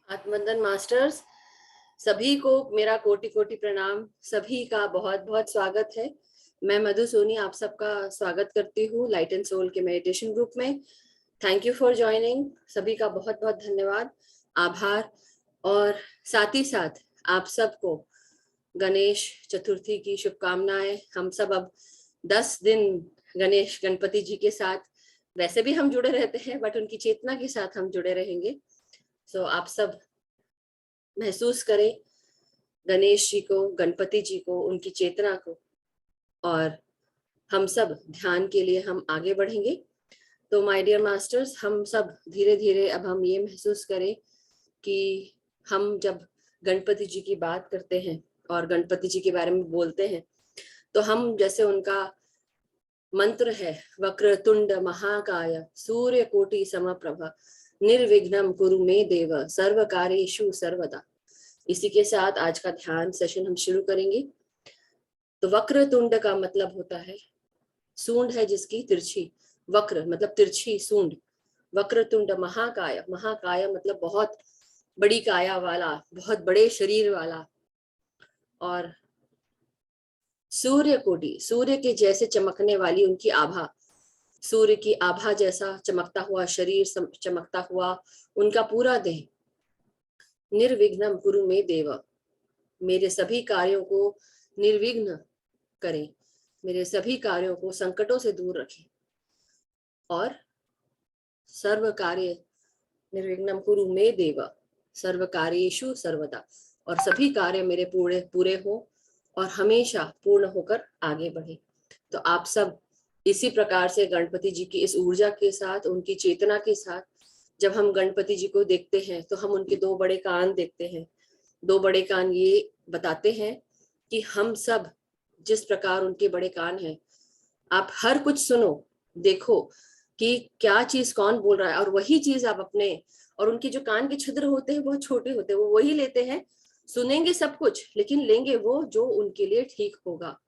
आत्मवंदन masters, सभी को मेरा कोटि कोटि प्रणाम। सभी का बहुत बहुत स्वागत है। मैं मधु सोनी आप सबका स्वागत करती हूँ लाइट एंड सोल के मेडिटेशन ग्रुप में। Thank you for joining. सभी का बहुत बहुत धन्यवाद, आभार। और साथ ही साथ आप सबको गणेश चतुर्थी की शुभकामनाएं। हम सब अब 10 दिन गणेश गणपति जी के साथ वैसे भी हम जुड़े रहते हैं, बट उनकी चेतना के साथ हम जुड़े रहेंगे। सो आप सब महसूस करें गणेश जी को, गणपति जी को, उनकी चेतना को, और हम सब ध्यान के लिए हम आगे बढ़ेंगे। तो माय डियर मास्टर्स, हम सब धीरे धीरे अब हम ये महसूस करें कि हम जब गणपति जी की बात करते हैं और गणपति जी के बारे में बोलते हैं, तो हम जैसे उनका मंत्र है वक्रतुंड महाकाय सूर्य कोटि समप्रभ निर्विघ्नं कुरु मे देव सर्व कार्येषु सर्वदा। इसी के साथ आज का ध्यान सेशन हम शुरू करेंगे। तो वक्रतुंड का मतलब होता है सूंड है जिसकी तिरछी, वक्र मतलब तिरछी सूंड। वक्रतुंड महाकाय, महाकाय मतलब बहुत बड़ी काया वाला, बहुत बड़े शरीर वाला। और सूर्य कोटि, सूर्य के जैसे चमकने वाली उनकी आभा, सूर्य की आभा जैसा चमकता हुआ शरीर, चमकता हुआ उनका पूरा देह। निर्विघ्नं कुरु मे देव, मेरे सभी कार्यों को निर्विघ्न करें, मेरे सभी कार्यों को संकटों से दूर रखें। और सर्व कार्य निर्विघ्नं कुरु मे देव सर्व कार्येषु सर्वदा, और सभी कार्य मेरे पूरे पूरे हो और हमेशा पूर्ण होकर आगे बढ़े। तो आप सब इसी प्रकार से गणपति जी की इस ऊर्जा के साथ, उनकी चेतना के साथ, जब हम गणपति जी को देखते हैं तो हम उनके दो बड़े कान देखते हैं। दो बड़े कान ये बताते हैं कि हम सब जिस प्रकार उनके बड़े कान हैं, आप हर कुछ सुनो, देखो कि क्या चीज कौन बोल रहा है, और वही चीज आप अपने, और उनके जो कान के छिद्र होते हैं बहुत छोटे होते हैं, वो वही लेते हैं। सुनेंगे सब कुछ, लेकिन लेंगे वो जो उनके लिए ठीक होगा।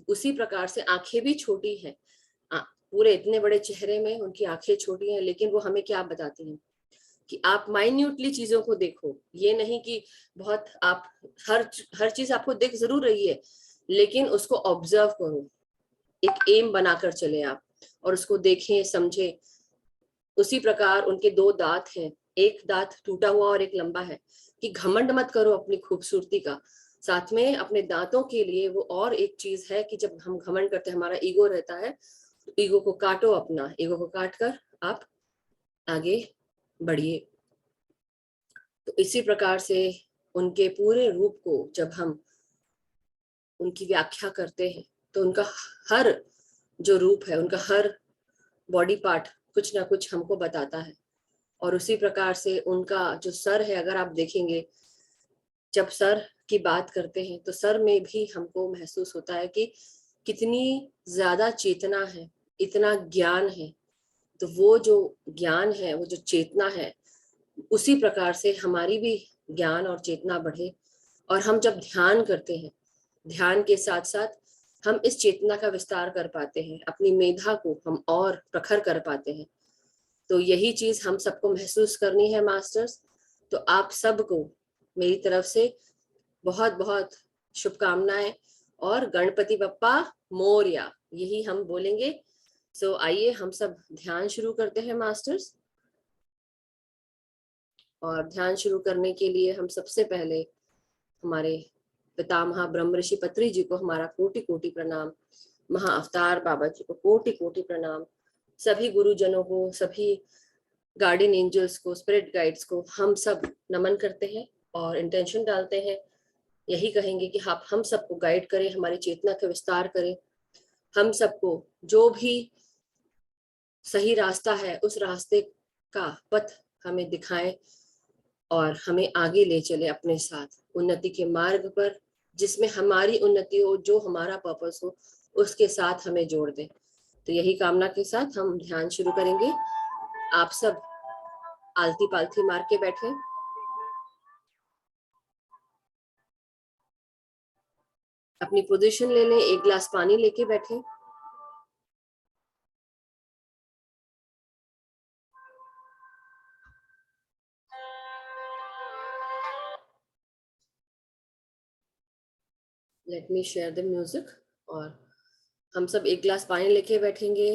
उसी प्रकार से आंखें भी छोटी हैं, पूरे इतने बड़े चेहरे में उनकी आंखें छोटी हैं, लेकिन वो हमें क्या बताती हैं कि आप माइन्यूटली चीजों को देखो। ये नहीं कि बहुत आप हर हर चीज आपको दिख जरूर रही है, लेकिन उसको ऑब्जर्व करो, एक एम बनाकर चले आप और उसको देखें, समझें। उसी प्रकार उनके दो दांत हैं, एक दांत टूटा हुआ और एक लंबा है, कि घमंड मत करो अपनी खूबसूरती का। साथ में अपने दांतों के लिए वो और एक चीज है कि जब हम घमंड करते हैं, हमारा ईगो रहता है, तो ईगो को काटो, अपना ईगो को काट कर आप आगे बढ़िए। तो इसी प्रकार से उनके पूरे रूप को जब हम उनकी व्याख्या करते हैं, तो उनका हर जो रूप है, उनका हर बॉडी पार्ट कुछ ना कुछ हमको बताता है। और उसी प्रकार से उनका जो सर है, अगर आप देखेंगे, जब सर की बात करते हैं तो सर में भी हमको महसूस होता है कि कितनी ज्यादा चेतना है, इतना ज्ञान है। तो वो जो ज्ञान है, वो जो चेतना है, उसी प्रकार से हमारी भी ज्ञान और चेतना बढ़े। और हम जब ध्यान करते हैं, ध्यान के साथ साथ हम इस चेतना का विस्तार कर पाते हैं, अपनी मेधा को हम और प्रखर कर पाते हैं। तो यही चीज हम सबको महसूस करनी है मास्टर्स। तो आप सबको मेरी तरफ से बहुत बहुत शुभकामनाएं, और गणपति बप्पा मोरया, यही हम बोलेंगे। सो आइए हम सब ध्यान शुरू करते हैं मास्टर्स। और ध्यान शुरू करने के लिए हम सबसे पहले हमारे पितामह ब्रह्म ऋषि पत्री जी को हमारा कोटि कोटि प्रणाम, महा अवतार बाबा जी को कोटि कोटि प्रणाम, सभी गुरुजनों को, सभी गार्डियन एंजल्स को, स्पिरिट गाइड्स को हम सब नमन करते हैं और इंटेंशन डालते हैं। यही कहेंगे कि आप हम सबको गाइड करें, हमारी चेतना का विस्तार करें, हम सबको जो भी सही रास्ता है उस रास्ते का पथ हमें दिखाएं और हमें आगे ले चले अपने साथ उन्नति के मार्ग पर, जिसमें हमारी उन्नति हो, जो हमारा पर्पस हो, उसके साथ हमें जोड़ दे। तो यही कामना के साथ हम ध्यान शुरू करेंगे। आप सब आलती पालती मार के बैठे, अपनी पोजीशन ले लें, एक गिलास पानी लेके बैठे। Let me share the music. और हम सब एक ग्लास पानी लेके बैठेंगे,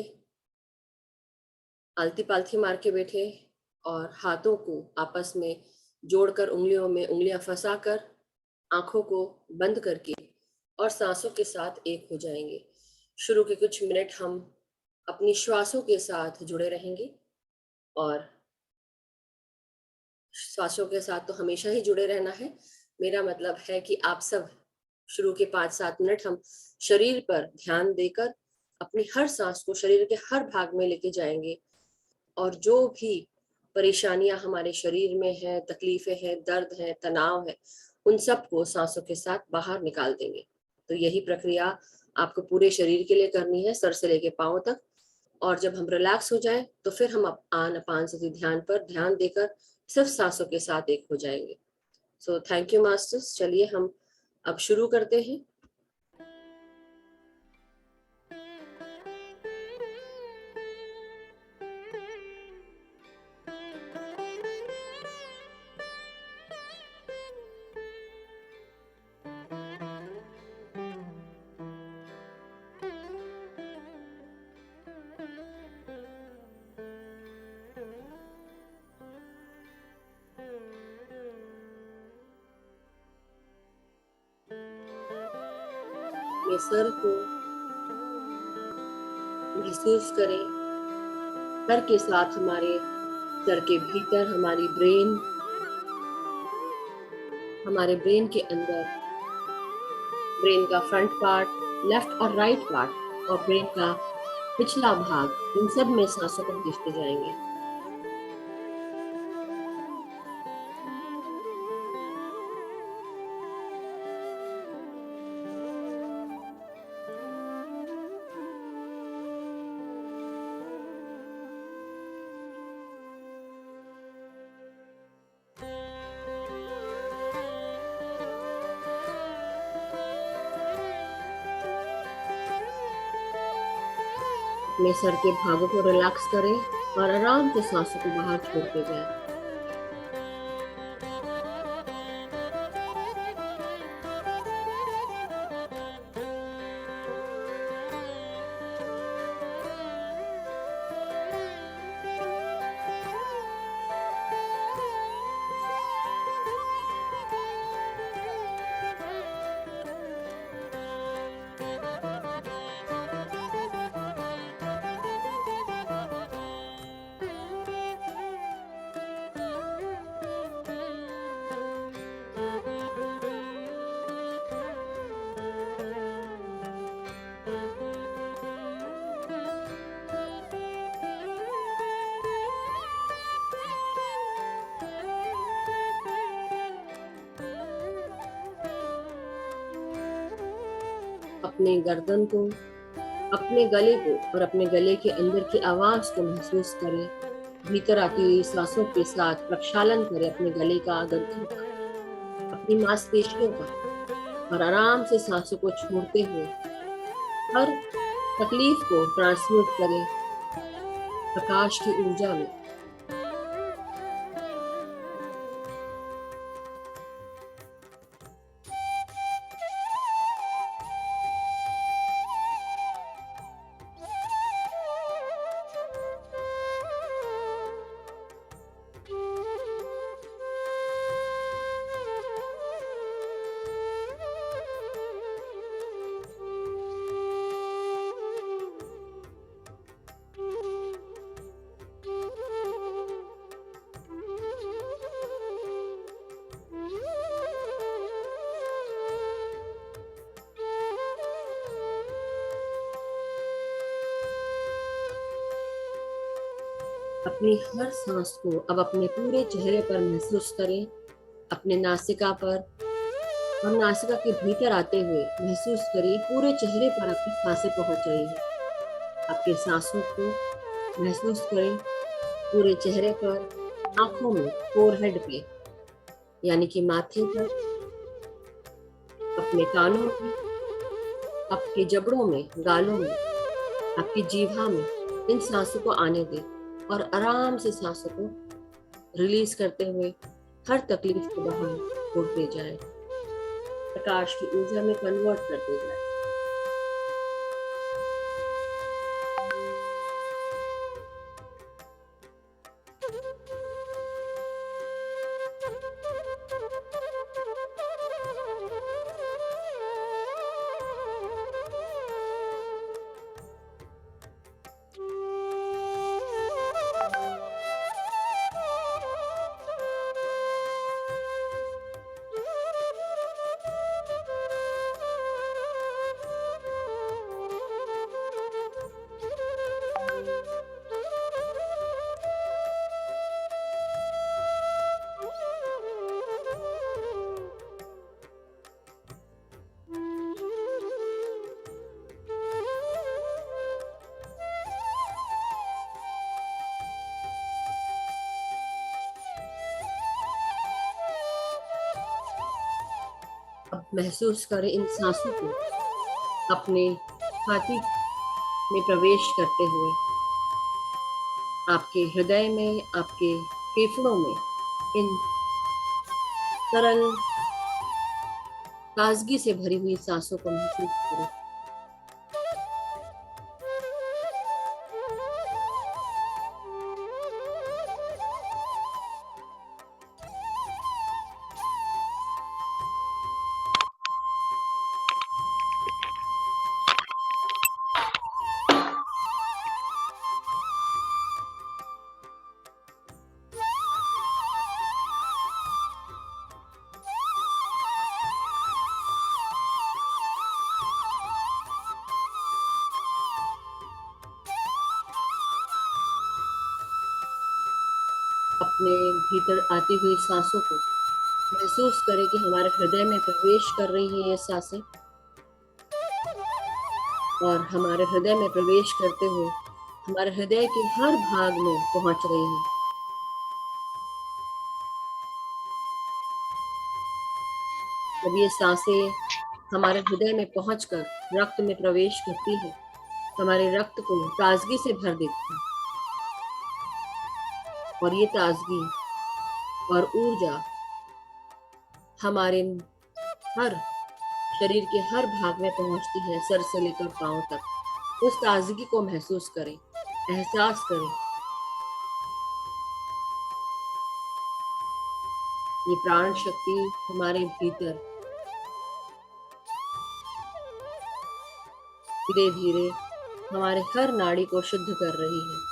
आलती पालथी मार के बैठे और हाथों को आपस में जोड़कर उंगलियों में उंगलियां फंसाकर आंखों को बंद करके और सांसों के साथ एक हो जाएंगे। शुरू के कुछ मिनट हम अपनी श्वासों के साथ जुड़े रहेंगे और श्वासों के साथ तो हमेशा ही जुड़े रहना है। मेरा मतलब है कि आप सब शुरू के 5-7 मिनट हम शरीर पर ध्यान देकर अपनी हर सांस को शरीर के हर भाग में लेके जाएंगे और जो भी परेशानियां हमारे शरीर में है, तकलीफें हैं, दर्द है, तनाव है, उन सबको सांसों के साथ बाहर निकाल देंगे। तो यही प्रक्रिया आपको पूरे शरीर के लिए करनी है, सर से लेके पांव तक। और जब हम रिलैक्स हो जाएं तो फिर हम आन अपान सती ध्यान पर ध्यान देकर सिर्फ सांसों के साथ एक हो जाएंगे। सो थैंक यू मास्टर्स। चलिए हम अब शुरू करते हैं। अपने सर को महसूस करें, सर के साथ हमारे सर के भीतर हमारे ब्रेन के अंदर ब्रेन का फ्रंट पार्ट, लेफ्ट और राइट पार्ट और ब्रेन का पिछला भाग, इन सब में सांसों को खींचते जाएंगे। अपने सर के भागों को रिलैक्स करें और आराम से सांसों को बाहर छोड़ते जाएं। अपने गर्दन को, अपने गले को और अपने गले के अंदर की आवाज को महसूस करें। भीतर आती हुई सांसों के साथ प्रक्षालन करें अपने गले का, गर्दन का, अपनी मांसपेशियों का और आराम से सांसों को छोड़ते हुए हर तकलीफ को ट्रांसम्यूट करें प्रकाश की ऊर्जा में। अपनी हर सांस को अब अपने पूरे चेहरे पर महसूस करें, अपने नासिका पर और नासिका के भीतर आते हुए महसूस करिए पूरे चेहरे पर आपकी सांसें पहुंच रही है। आपके सांसों को महसूस करें पूरे चेहरे पर, आंखों में, फोरहेड पे यानी कि माथे पर, अपने कानों में, आपके जबड़ों में, गालों में, आपकी जीभा में। इन सांसों को आने दें और आराम से सांसों को रिलीज करते हुए हर तकलीफ को बाहर छोड़ते जाएं। प्रकाश की ऊर्जा में कन्वर्ट करते जाए। अब महसूस करें इन सांसों को अपने छाती में प्रवेश करते हुए, आपके हृदय में, आपके फेफड़ों में इन सरल ताजगी से भरी हुई सांसों को महसूस करें। अपने भीतर आती हुई सांसों को महसूस करें कि हमारे हृदय में प्रवेश कर रही है ये सांसें, और हमारे हृदय में प्रवेश करते हुए हमारे हृदय के हर भाग में पहुंच रही है। जब ये सांसें हमारे हृदय में पहुंचकर रक्त में प्रवेश करती है, हमारे रक्त को ताजगी से भर देती है, और ये ताजगी और ऊर्जा हमारे हर शरीर के हर भाग में पहुंचती है, सर से लेकर पांव तक। उस ताजगी को महसूस करें, एहसास करें। ये प्राण शक्ति हमारे भीतर धीरे धीरे हमारे हर नाड़ी को शुद्ध कर रही है।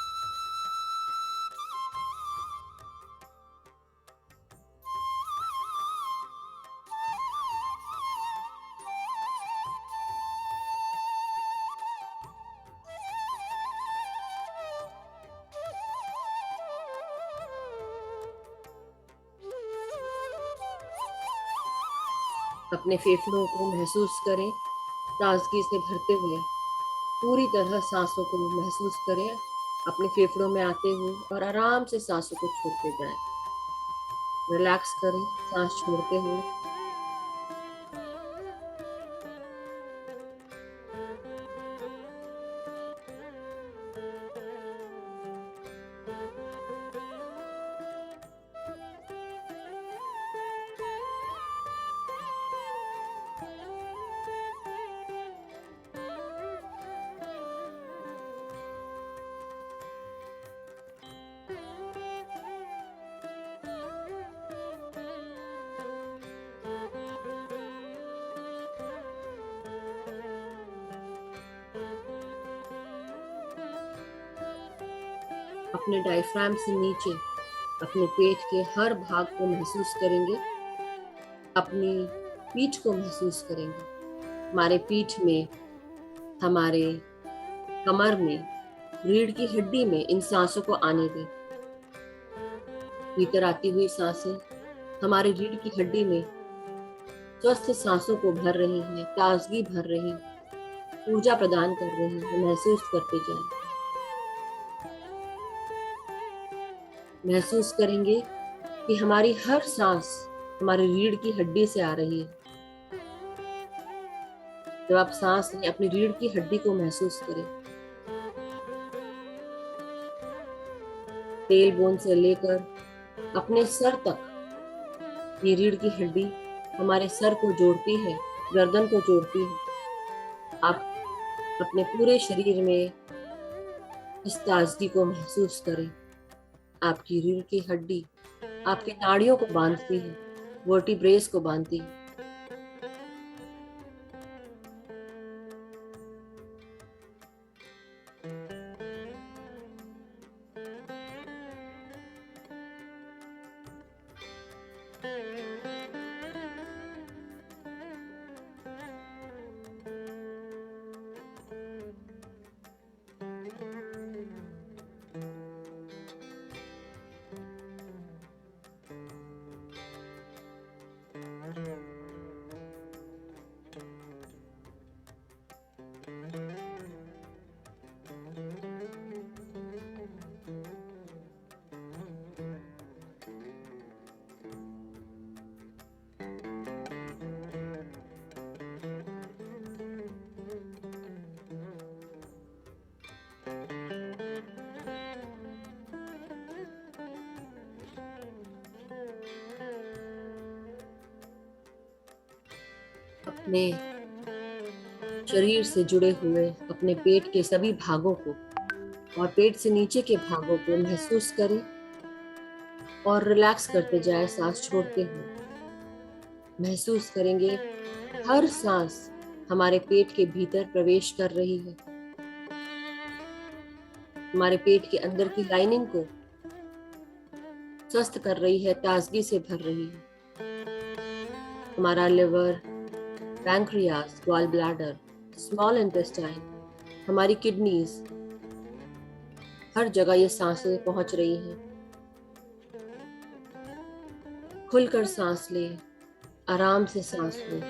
अपने फेफड़ों को महसूस करें, ताजगी से भरते हुए पूरी तरह सांसों को महसूस करें, अपने फेफड़ों में आते हुए, और आराम से सांसों को छोड़ते जाएं। रिलैक्स करें सांस छोड़ते हुए। अपने डायफ्राम से नीचे अपने पेट के हर भाग को महसूस करेंगे, अपनी पीठ को महसूस करेंगे। हमारे पीठ में, हमारे कमर में, रीढ़ की हड्डी में इन सांसों को आने दें। भीतर आती हुई सांसें हमारी रीढ़ की हड्डी में स्वस्थ सांसों को भर रही हैं, ताजगी भर रही, ऊर्जा प्रदान कर रही है। महसूस करते जाएं। महसूस करेंगे कि हमारी हर सांस हमारी रीढ़ की हड्डी से आ रही है। जब आप सांस लें, अपनी रीढ़ की हड्डी को महसूस करें। टेल बोन से लेकर अपने सर तक ये रीढ़ की हड्डी हमारे सर को जोड़ती है, गर्दन को जोड़ती है। आप अपने पूरे शरीर में इस ताजगी को महसूस करें। आपकी रीढ़ की हड्डी आपकी नाड़ियों को बांधती है, वर्टिब्रेस को बांधती है। अपने शरीर से जुड़े हुए अपने पेट के सभी भागों को और पेट से नीचे के भागों को महसूस करें और रिलैक्स करते जाए सांस छोड़ते हुए। महसूस करेंगे हर सांस हमारे पेट के भीतर प्रवेश कर रही है, हमारे पेट के अंदर की लाइनिंग को स्वस्थ कर रही है, ताजगी से भर रही है। हमारा liver, pancreas, gall bladder, small intestine, हमारी किडनीज, हर जगह ये सांसें पहुंच रही हैं। खुलकर सांस ले, आराम से सांस ले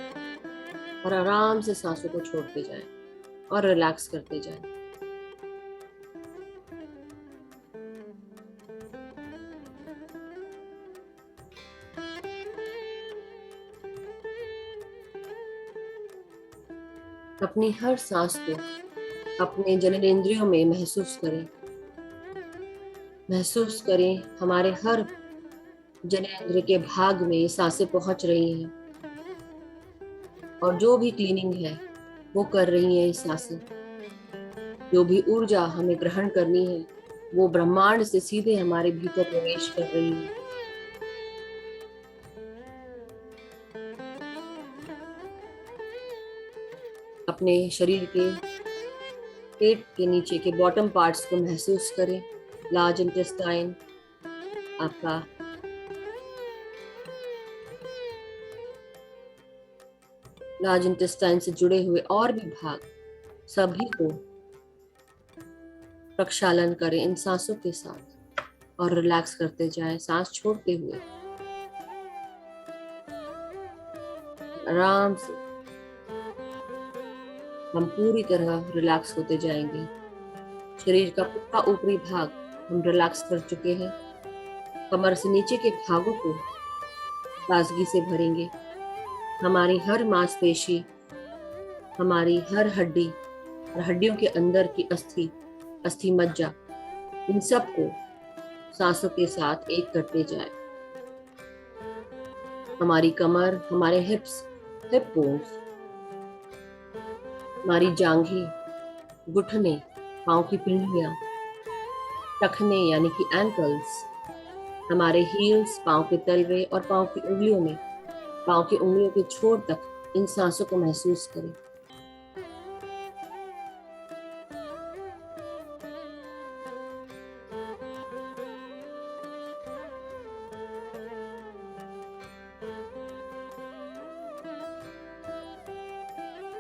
और आराम से सांसों को छोड़ते जाएं और रिलैक्स करते जाएं। अपनी हर सांस को अपने जननेंद्रियों में महसूस करें। महसूस करें हमारे हर जननेंद्रिय के भाग में सांसें पहुंच रही हैं और जो भी क्लीनिंग है वो कर रही हैं ये सांसें। जो भी ऊर्जा हमें ग्रहण करनी है वो ब्रह्मांड से सीधे हमारे भीतर प्रवेश कर रही है। अपने शरीर के पेट के नीचे के बॉटम पार्ट्स को महसूस करें। लार्ज इंटेस्टाइन, आपका लार्ज इंटेस्टाइन से जुड़े हुए और भी भाग, सभी को प्रक्षालन करें इन सांसों के साथ और रिलैक्स करते जाएं, सांस छोड़ते हुए। आराम से हम पूरी तरह रिलैक्स होते जाएंगे। शरीर का पूरा ऊपरी भाग हम रिलैक्स कर चुके हैं। कमर से नीचे के भागों को ताजगी से भरेंगे। हमारी हर मांसपेशी, हमारी हर हड्डी और हड्डियों के अंदर की अस्थि मज्जा, इन सब को सांसों के साथ एक करते जाए। हमारी कमर, हमारे हिप बोन्स, हमारी जांघें, घुटने, पांव की पिंडलियां, टखने यानी कि एंकल्स, हमारे हील्स, पांव के तलवे और पांव की उंगलियों के छोर तक इन सांसों को महसूस करें।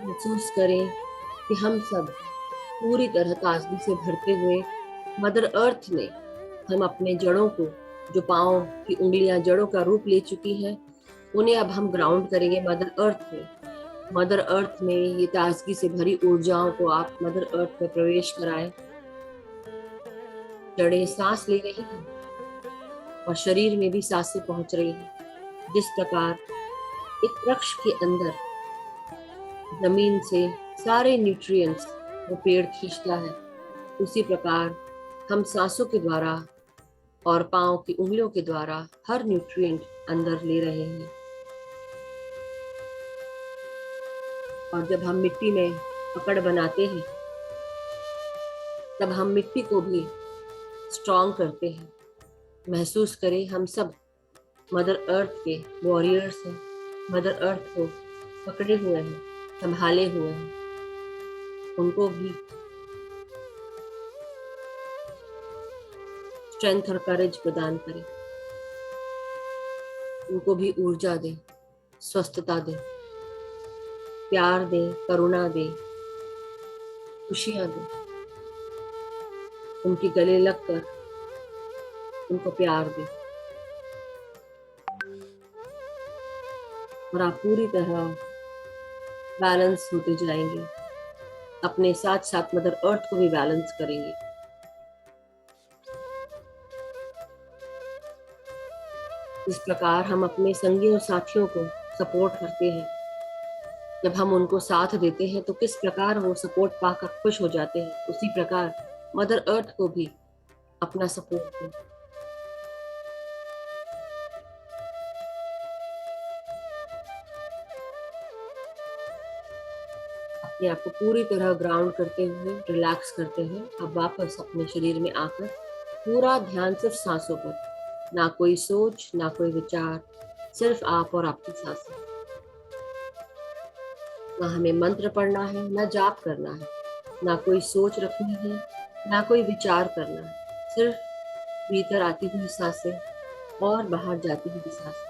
महसूस करें कि हम सब पूरी तरह ताजगी से भरते हुए मदर अर्थ में हम अपने जड़ों को, जो पांव की उंगलियां जड़ों का रूप ले चुकी हैं, उन्हें अब हम ग्राउंड करेंगे मदर अर्थ में। मदर अर्थ में ये ताजगी से भरी ऊर्जाओं को आप मदर अर्थ में प्रवेश कराएं। जड़ें सांस ले रही हैं और शरीर में भी सांसें पहुंच रही हैं। जिस प्रकार एक वृक्ष के अंदर जमीन से सारे न्यूट्रिएंट्स वो पेड़ खींचता है, उसी प्रकार हम सांसों के द्वारा और पांव की उंगलियों के द्वारा हर न्यूट्रिएंट अंदर ले रहे हैं। और जब हम मिट्टी में पकड़ बनाते हैं तब हम मिट्टी को भी स्ट्रॉन्ग करते हैं। महसूस करें हम सब मदर अर्थ के वॉरियर्स हैं, मदर अर्थ को पकड़े हुए हैं, संभाले हुए हैं। उनको भी स्ट्रेंथ और करेज प्रदान करें, उनको भी ऊर्जा दें, स्वस्थता दें, प्यार दें, करुणा दें, खुशियां दें। उनके गले लगकर उनको प्यार दें और आप पूरी तरह बैलेंस होते जाएंगे। अपने साथ साथ मदर अर्थ को भी बैलेंस करेंगे। इस प्रकार हम अपने संगी और साथियों को सपोर्ट करते हैं। जब हम उनको साथ देते हैं तो किस प्रकार वो सपोर्ट पाकर खुश हो जाते हैं, उसी प्रकार मदर अर्थ को भी अपना सपोर्ट दें। अपने आप को पूरी तरह ग्राउंड करते हुए रिलैक्स करते हुए अब वापस अपने शरीर में आकर पूरा ध्यान सिर्फ सांसों पर, ना कोई सोच, ना कोई विचार, सिर्फ आप और आपकी सांसें। ना हमें मंत्र पढ़ना है, ना जाप करना है, ना कोई सोच रखनी है, ना कोई विचार करना है, सिर्फ भीतर आती हुई सांसें और बाहर जाती हुई सांसें।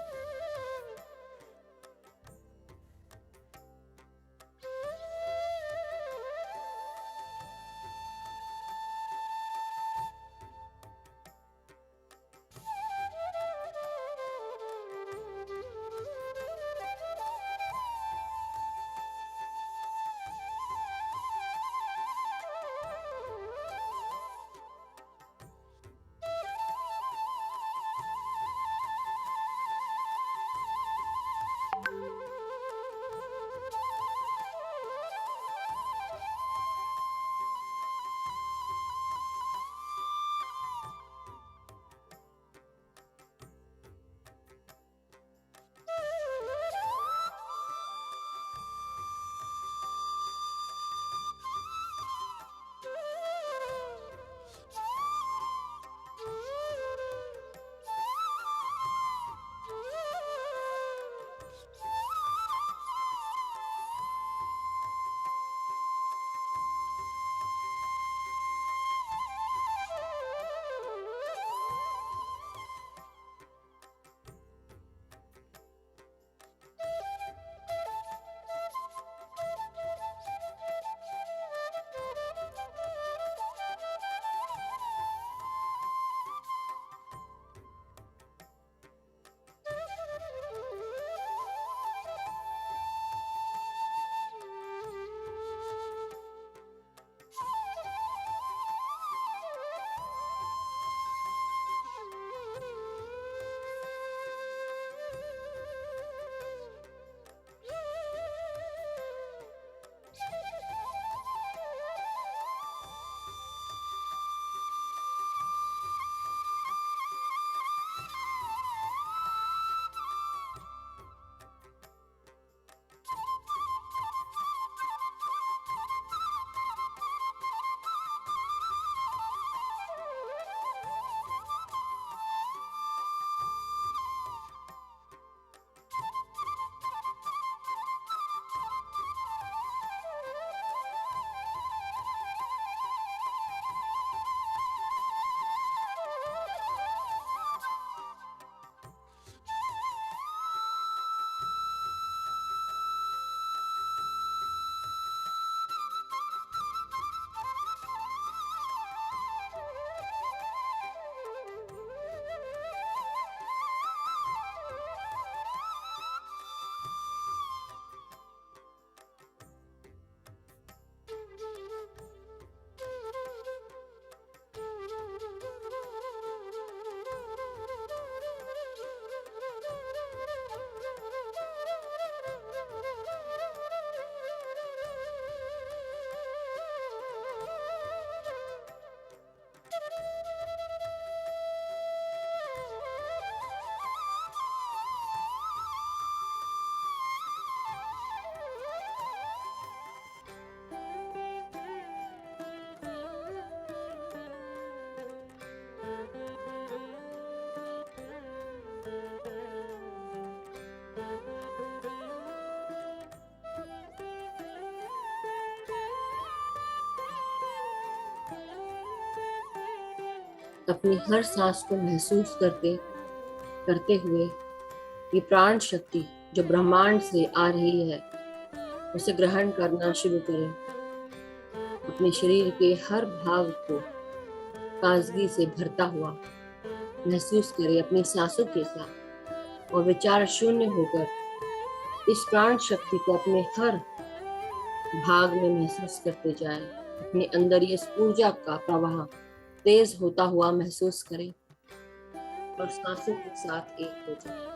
अपनी हर सांस को महसूस करते करते हुए ये प्राण शक्ति जो ब्रह्मांड से आ रही है उसे ग्रहण करना शुरू करें। अपने शरीर के हर भाग को ताजगी से भरता हुआ महसूस करें अपनी सांसों के साथ, और विचार शून्य होकर इस प्राण शक्ति को अपने हर भाग में महसूस करते जाएं। अपने अंदर ये ऊर्जा का प्रवाह तेज होता हुआ महसूस करें और सांसों के साथ एक हो जाए।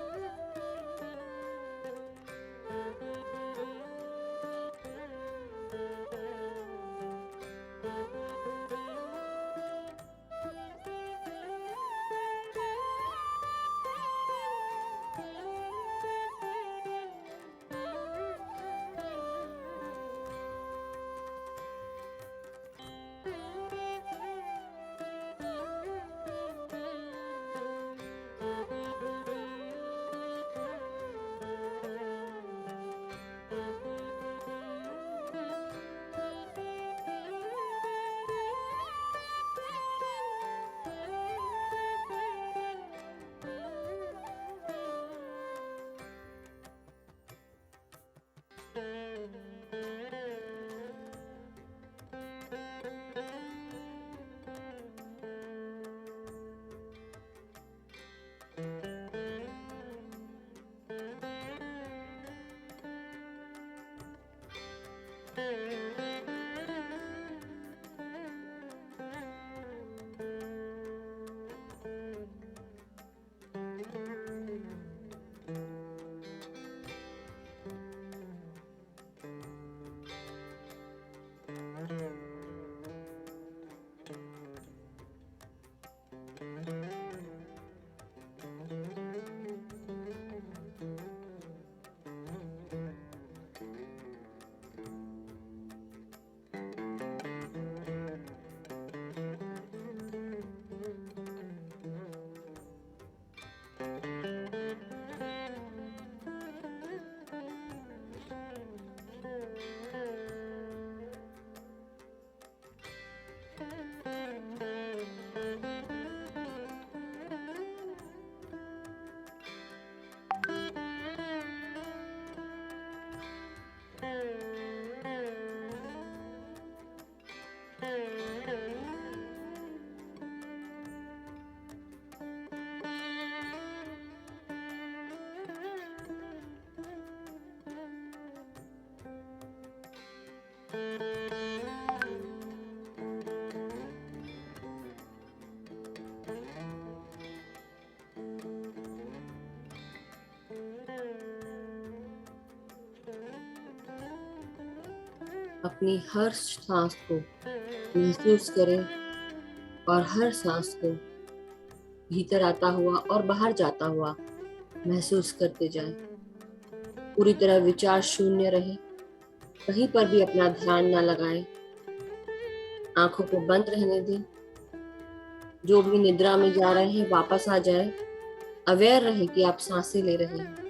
अपनी हर सांस को महसूस करें और हर सांस को भीतर आता हुआ और बाहर जाता हुआ महसूस करते जाएं। पूरी तरह विचार शून्य रहे, कहीं पर भी अपना ध्यान ना लगाएं। आंखों को बंद रहने दें। जो भी निद्रा में जा रहे हैं वापस आ जाए। अवेयर रहे कि आप सांसें ले रहे हैं।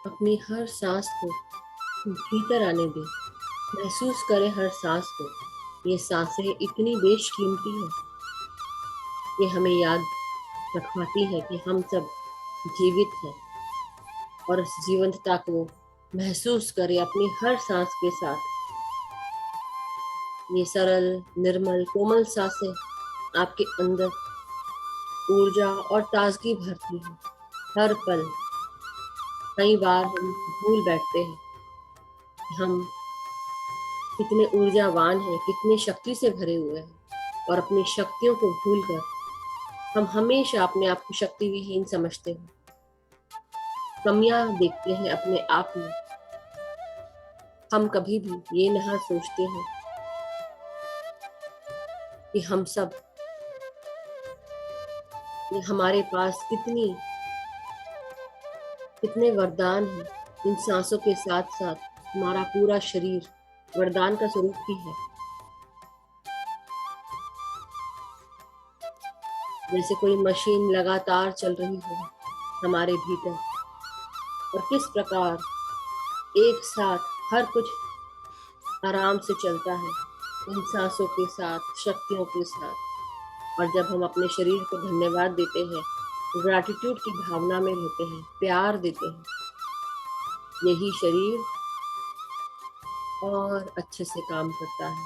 अपनी हर सांस को भीतर आने दें। महसूस करें हर सांस को। ये सांसें इतनी बेशकीमती है। ये हमें याद रखवाती है कि हम सब जीवित हैं, और इस जीवंतता को महसूस करें अपनी हर सांस के साथ। ये सरल, निर्मल, कोमल सांसें आपके अंदर ऊर्जा और ताजगी भरती है हर पल। कई बार हम भूल बैठते हैं कि हम कितने ऊर्जावान हैं, कितने शक्ति से भरे हुए हैं, और अपनी शक्तियों को भूलकर हम हमेशा अपने आप को शक्ति विहीन समझते हैं। कमियां देखते हैं अपने आप में। हम कभी भी ये नहीं सोचते हैं कि हम सब, कि हमारे पास कितने वरदान हैं। इन सांसों के साथ साथ हमारा पूरा शरीर वरदान का स्वरूप भी है। जैसे कोई मशीन लगातार चल रही हो हमारे भीतर, और किस प्रकार एक साथ हर कुछ आराम से चलता है इन सांसों के साथ, शक्तियों के साथ। और जब हम अपने शरीर को धन्यवाद देते हैं, ग्रैटिट्यूड की भावना में रहते हैं, प्यार देते हैं, यही शरीर और अच्छे से काम करता है।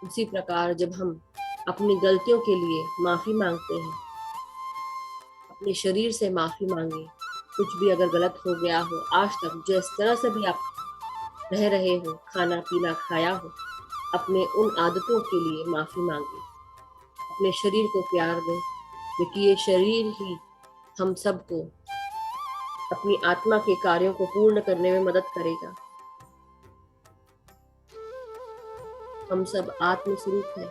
उसी प्रकार जब हम अपनी गलतियों के लिए माफी मांगते हैं, अपने शरीर से माफी मांगे। कुछ भी अगर गलत हो गया हो आज तक, जिस तरह से भी आप रह रहे हो, खाना पीना खाया हो, अपने उन आदतों के लिए माफी मांगे। अपने शरीर को प्यार दें, क्योंकि ये शरीर ही हम सबको अपनी आत्मा के कार्यों को पूर्ण करने में मदद करेगा। हम सब आत्म स्वरूप है,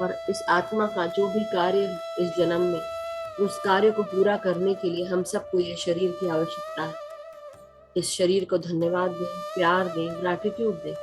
और इस आत्मा का जो भी कार्य है इस जन्म में, उस कार्य को पूरा करने के लिए हम सबको ये शरीर की आवश्यकता है। इस शरीर को धन्यवाद दें, प्यार दें, ग्रैटिट्यूड दें।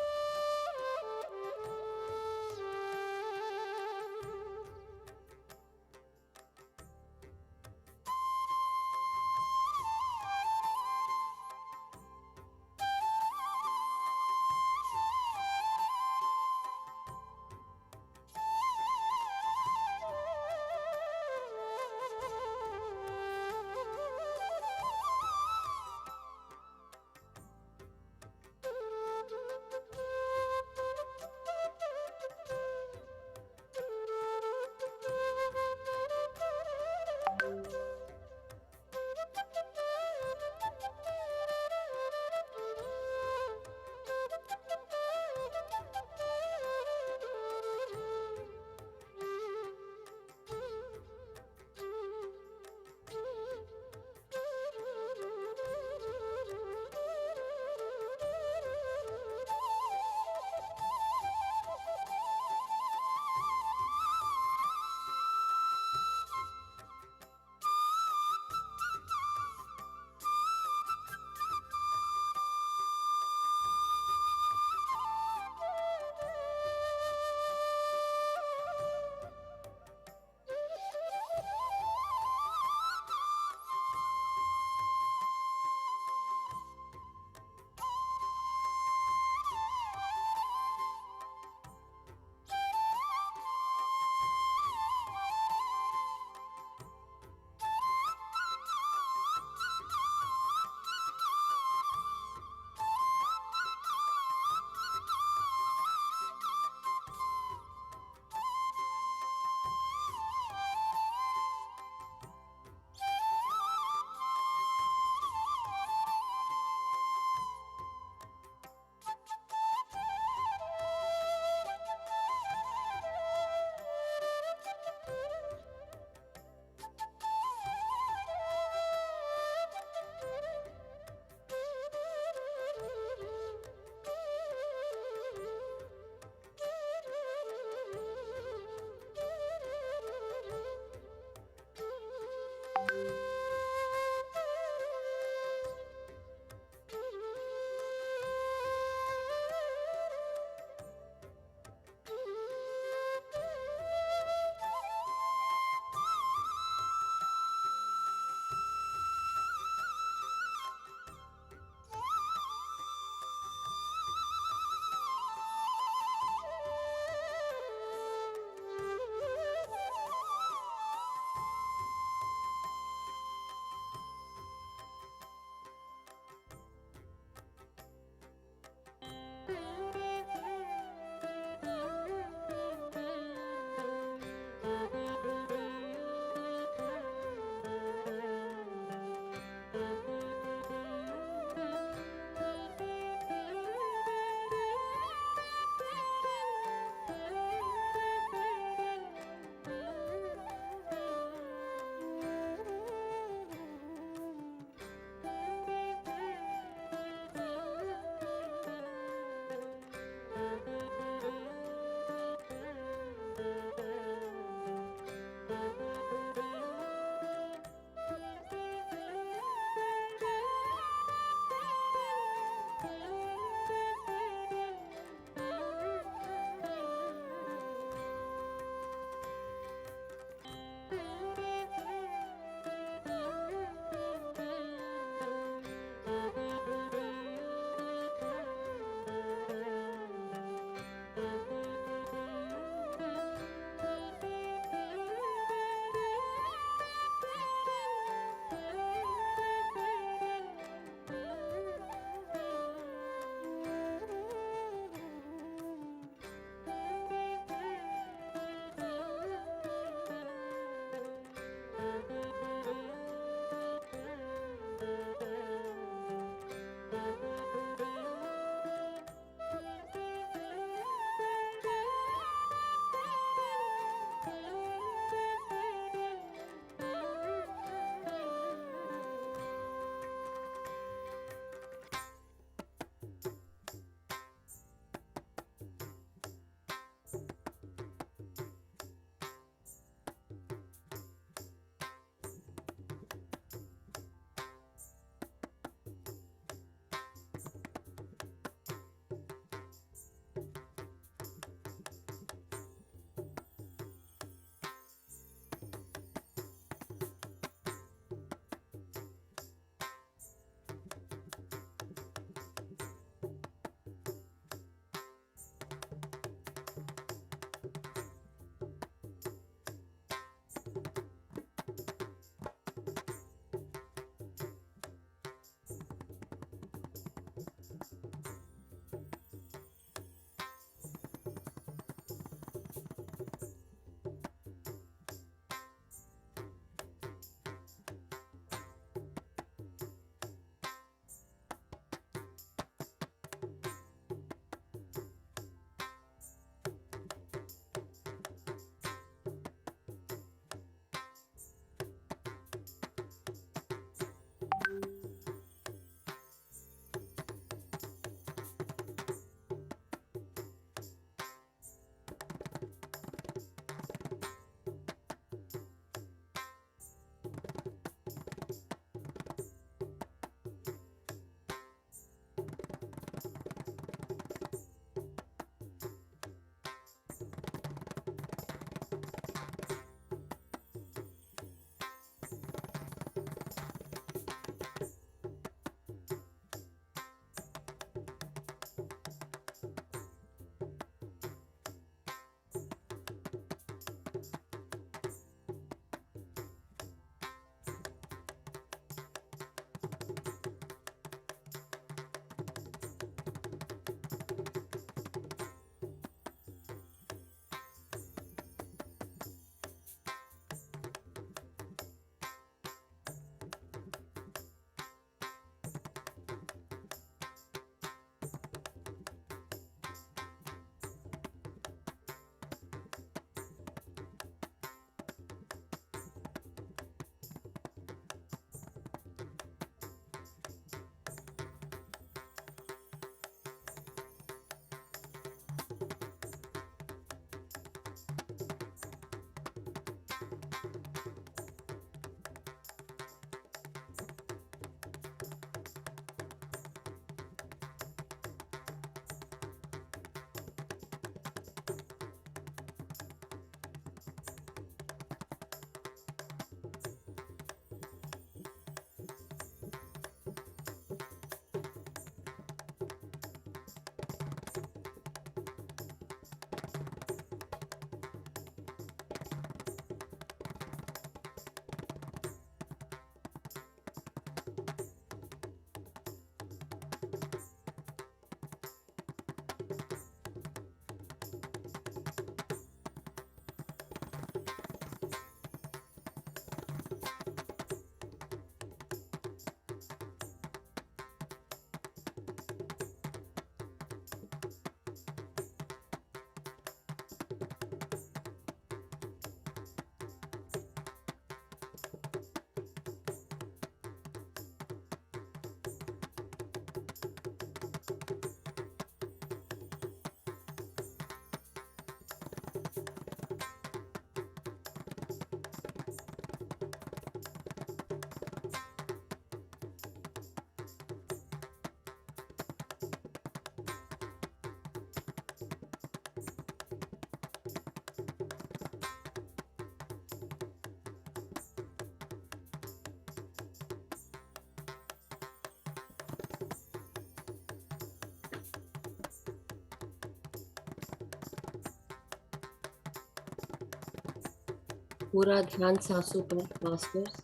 पूरा ध्यान सांसों पर मास्टर्स।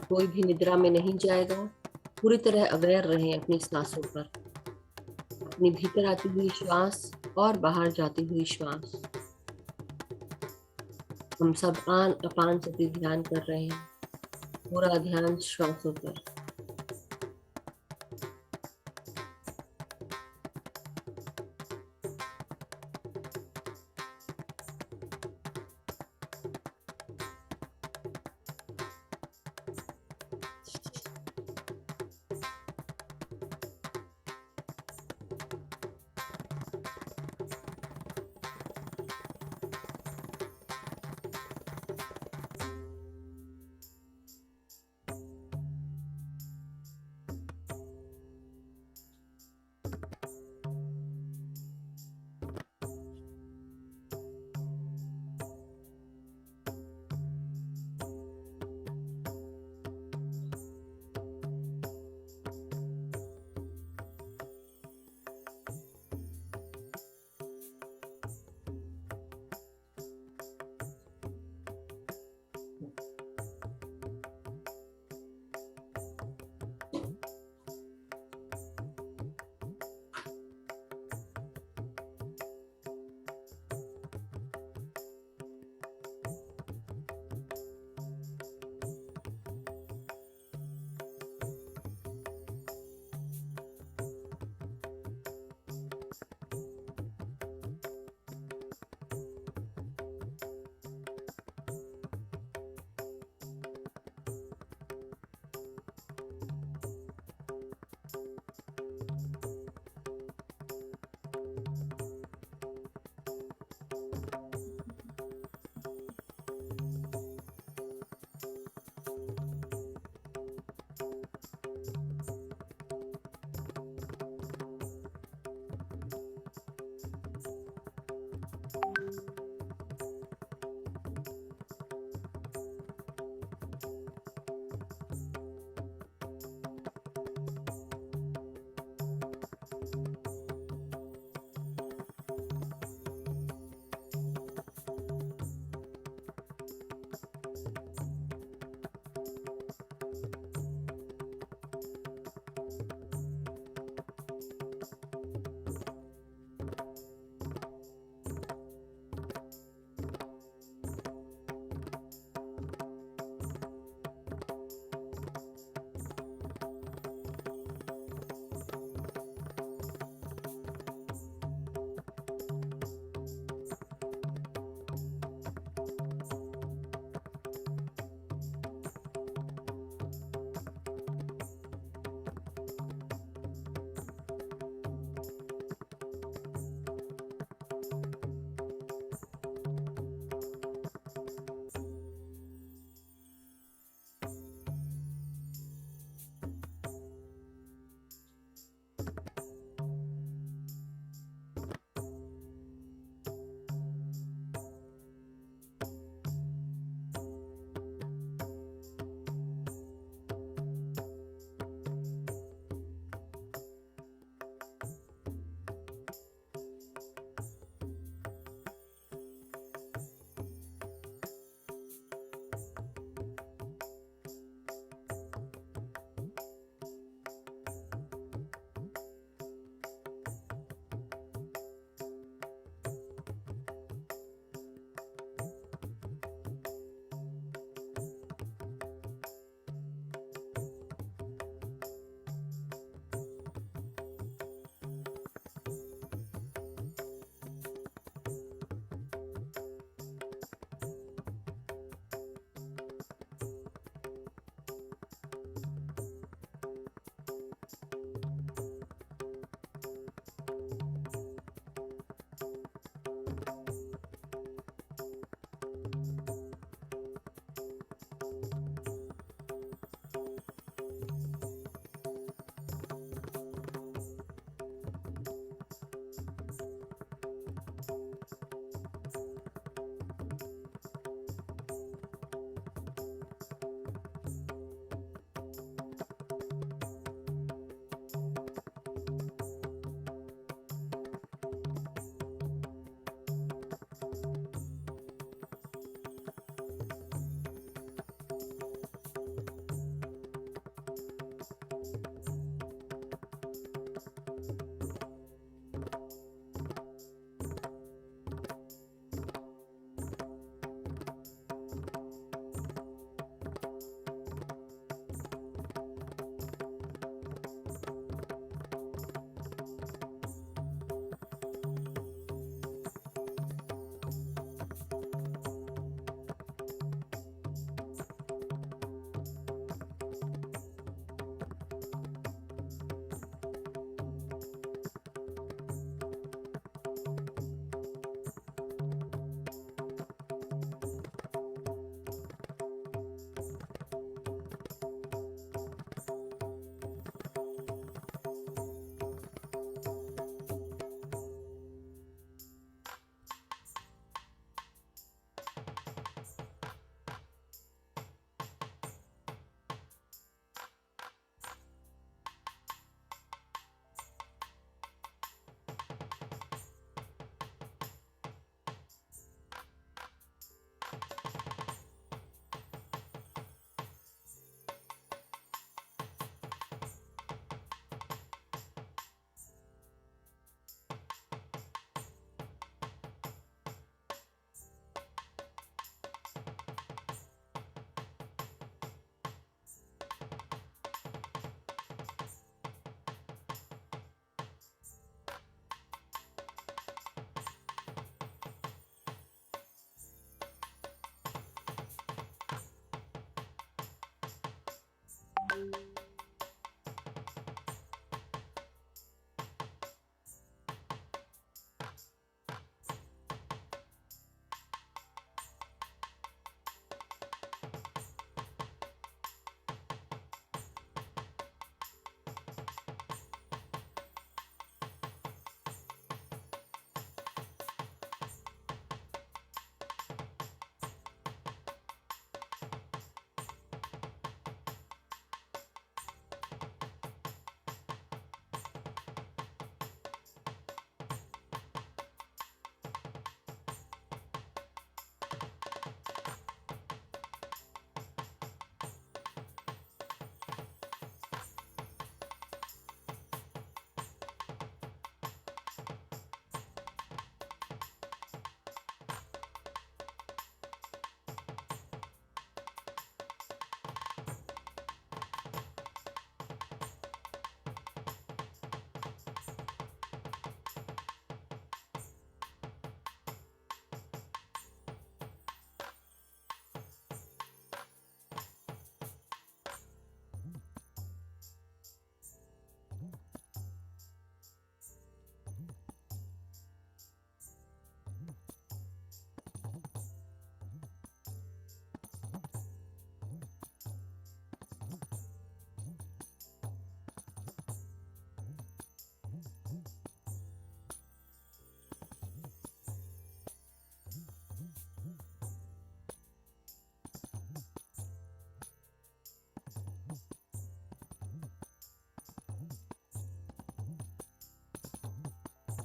कोई भी निद्रा में नहीं जाएगा। पूरी तरह अवेयर रहें अपनी सांसों पर, अपनी भीतर आती हुई श्वास और बाहर जाती हुई श्वास। हम सब आन अपान से भी ध्यान कर रहे हैं। पूरा ध्यान श्वासों पर।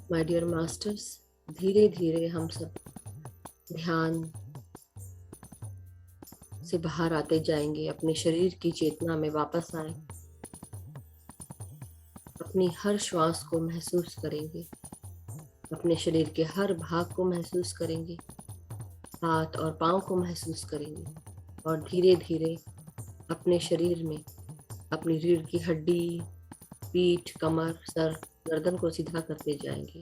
माय डियर मास्टर्स, धीरे धीरे हम सब ध्यान से बाहर आते जाएंगे, अपने शरीर की चेतना में वापस आए, अपनी हर श्वास को महसूस करेंगे, अपने शरीर के हर भाग को महसूस करेंगे, हाथ और पांव को महसूस करेंगे और धीरे धीरे अपने शरीर में अपनी रीढ़ की हड्डी, पीठ, कमर, सर, गर्दन को सीधा करते जाएंगे।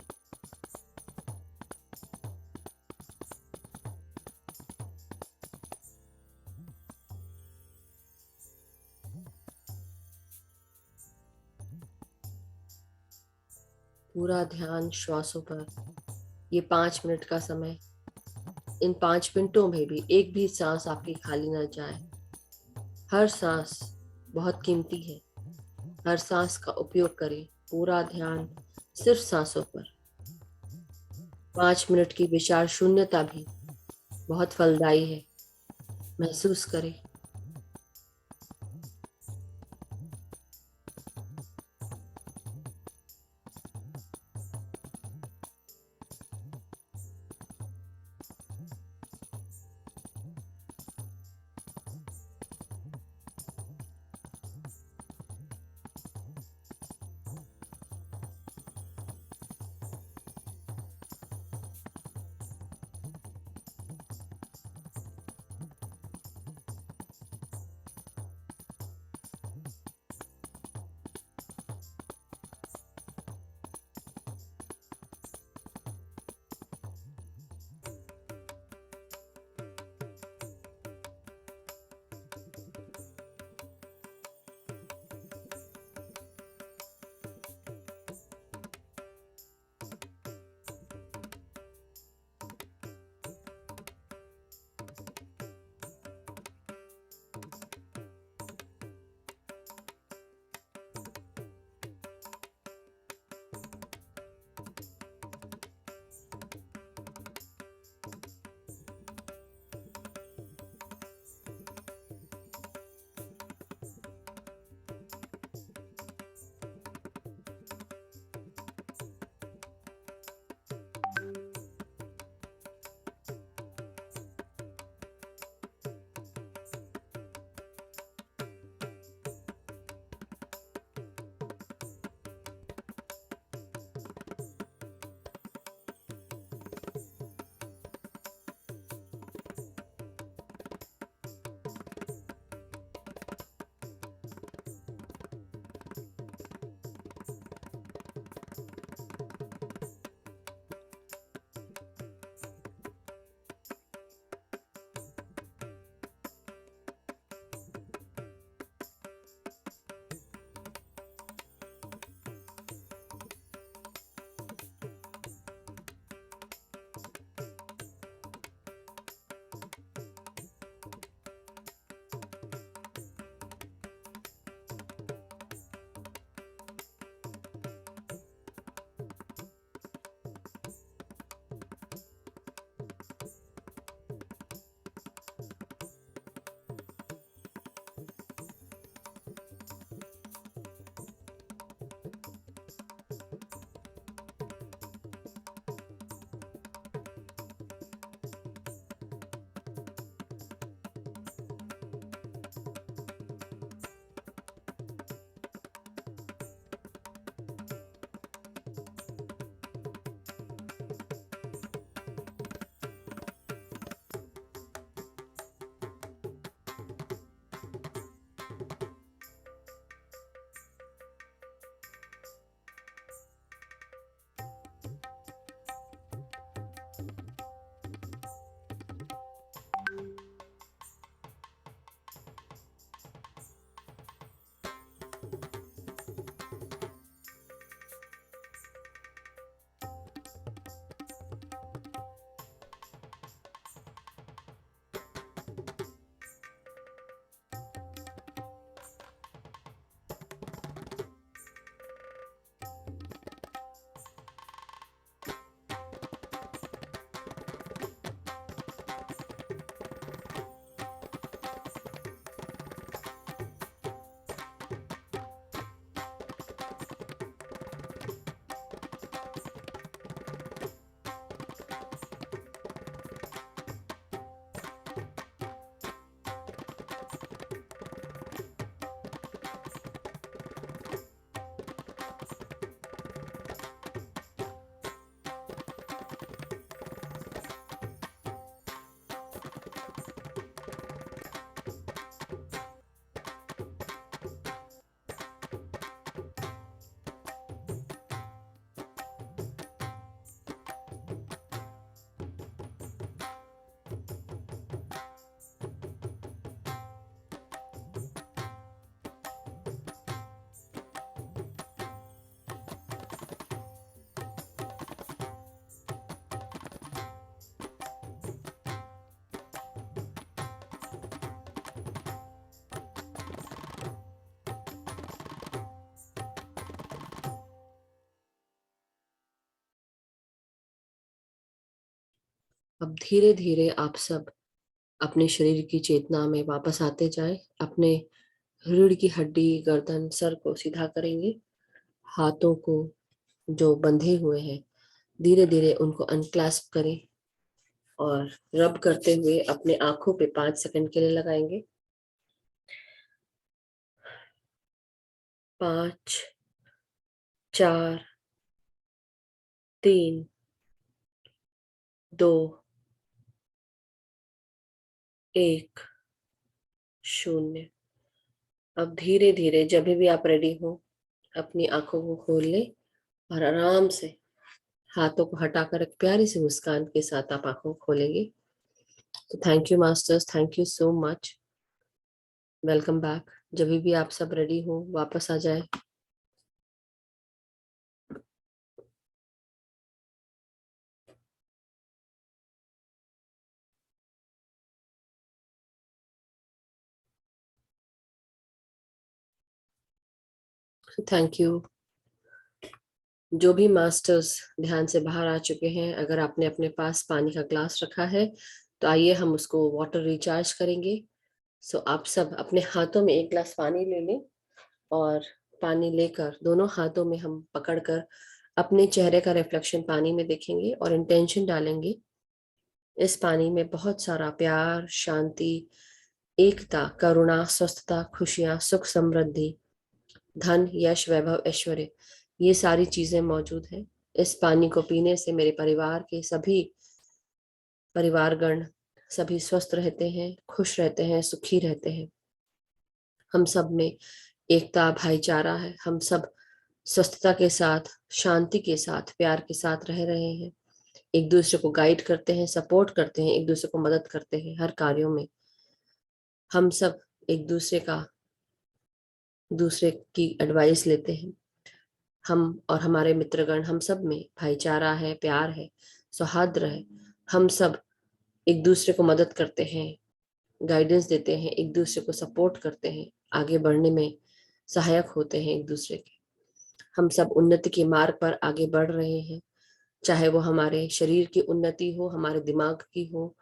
पूरा ध्यान श्वासों पर। ये 5 मिनट का समय, इन 5 मिनटों में भी एक भी सांस आपकी खाली न जाए। हर सांस बहुत कीमती है, हर सांस का उपयोग करें। पूरा ध्यान सिर्फ सांसों पर। 5 मिनट की विचार शून्यता भी बहुत फलदायी है, महसूस करें। अब धीरे धीरे आप सब अपने शरीर की चेतना में वापस आते जाएं। अपने रीढ़ की हड्डी, गर्दन, सर को सीधा करेंगे। हाथों को जो बंधे हुए हैं धीरे धीरे उनको अनक्लैस्प करें और रब करते हुए अपने आंखों पे 5 सेकंड के लिए लगाएंगे। 5, 4, 3, 2, 1, 0। अब धीरे धीरे जब भी आप रेडी हो अपनी आंखों को खोल लें और आराम से हाथों को हटाकर एक प्यारी सी मुस्कान के साथ आप आंखों को खोलेंगे। तो thank you masters, thank you so much, welcome back. जब भी आप सब रेडी हो वापस आ जाए। Thank you. जो भी मास्टर्स ध्यान से बाहर आ चुके हैं, अगर आपने अपने पास पानी का ग्लास रखा है तो आइए हम उसको वाटर रिचार्ज करेंगे। सो आप सब अपने हाथों में एक गिलास पानी ले लें और पानी लेकर दोनों हाथों में हम पकड़कर अपने चेहरे का रिफ्लेक्शन पानी में देखेंगे और इंटेंशन डालेंगे। इस पानी में बहुत सारा प्यार, शांति, एकता, करुणा, स्वस्थता, खुशियां, सुख, समृद्धि, धन, यश, वैभव, ऐश्वर्य, ये सारी चीजें मौजूद हैं। इस पानी को पीने से मेरे परिवार के सभी परिवारगण सभी स्वस्थ रहते हैं, खुश रहते हैं, सुखी रहते हैं। हम सब में एकता, भाईचारा है। हम सब स्वस्थता के साथ, शांति के साथ, प्यार के साथ रह रहे हैं। एक दूसरे को गाइड करते हैं, सपोर्ट करते हैं, एक दूसरे को मदद करते हैं हर कार्यों में। हम सब एक दूसरे की एडवाइस लेते हैं। हम और हमारे मित्रगण, हम सब में भाईचारा है, प्यार है, सौहार्द है। हम सब एक दूसरे को मदद करते हैं, गाइडेंस देते हैं, एक दूसरे को सपोर्ट करते हैं, आगे बढ़ने में सहायक होते हैं एक दूसरे के। हम सब उन्नति के मार्ग पर आगे बढ़ रहे हैं, चाहे वो हमारे शरीर की उन्नति हो, हमारे दिमाग की हो,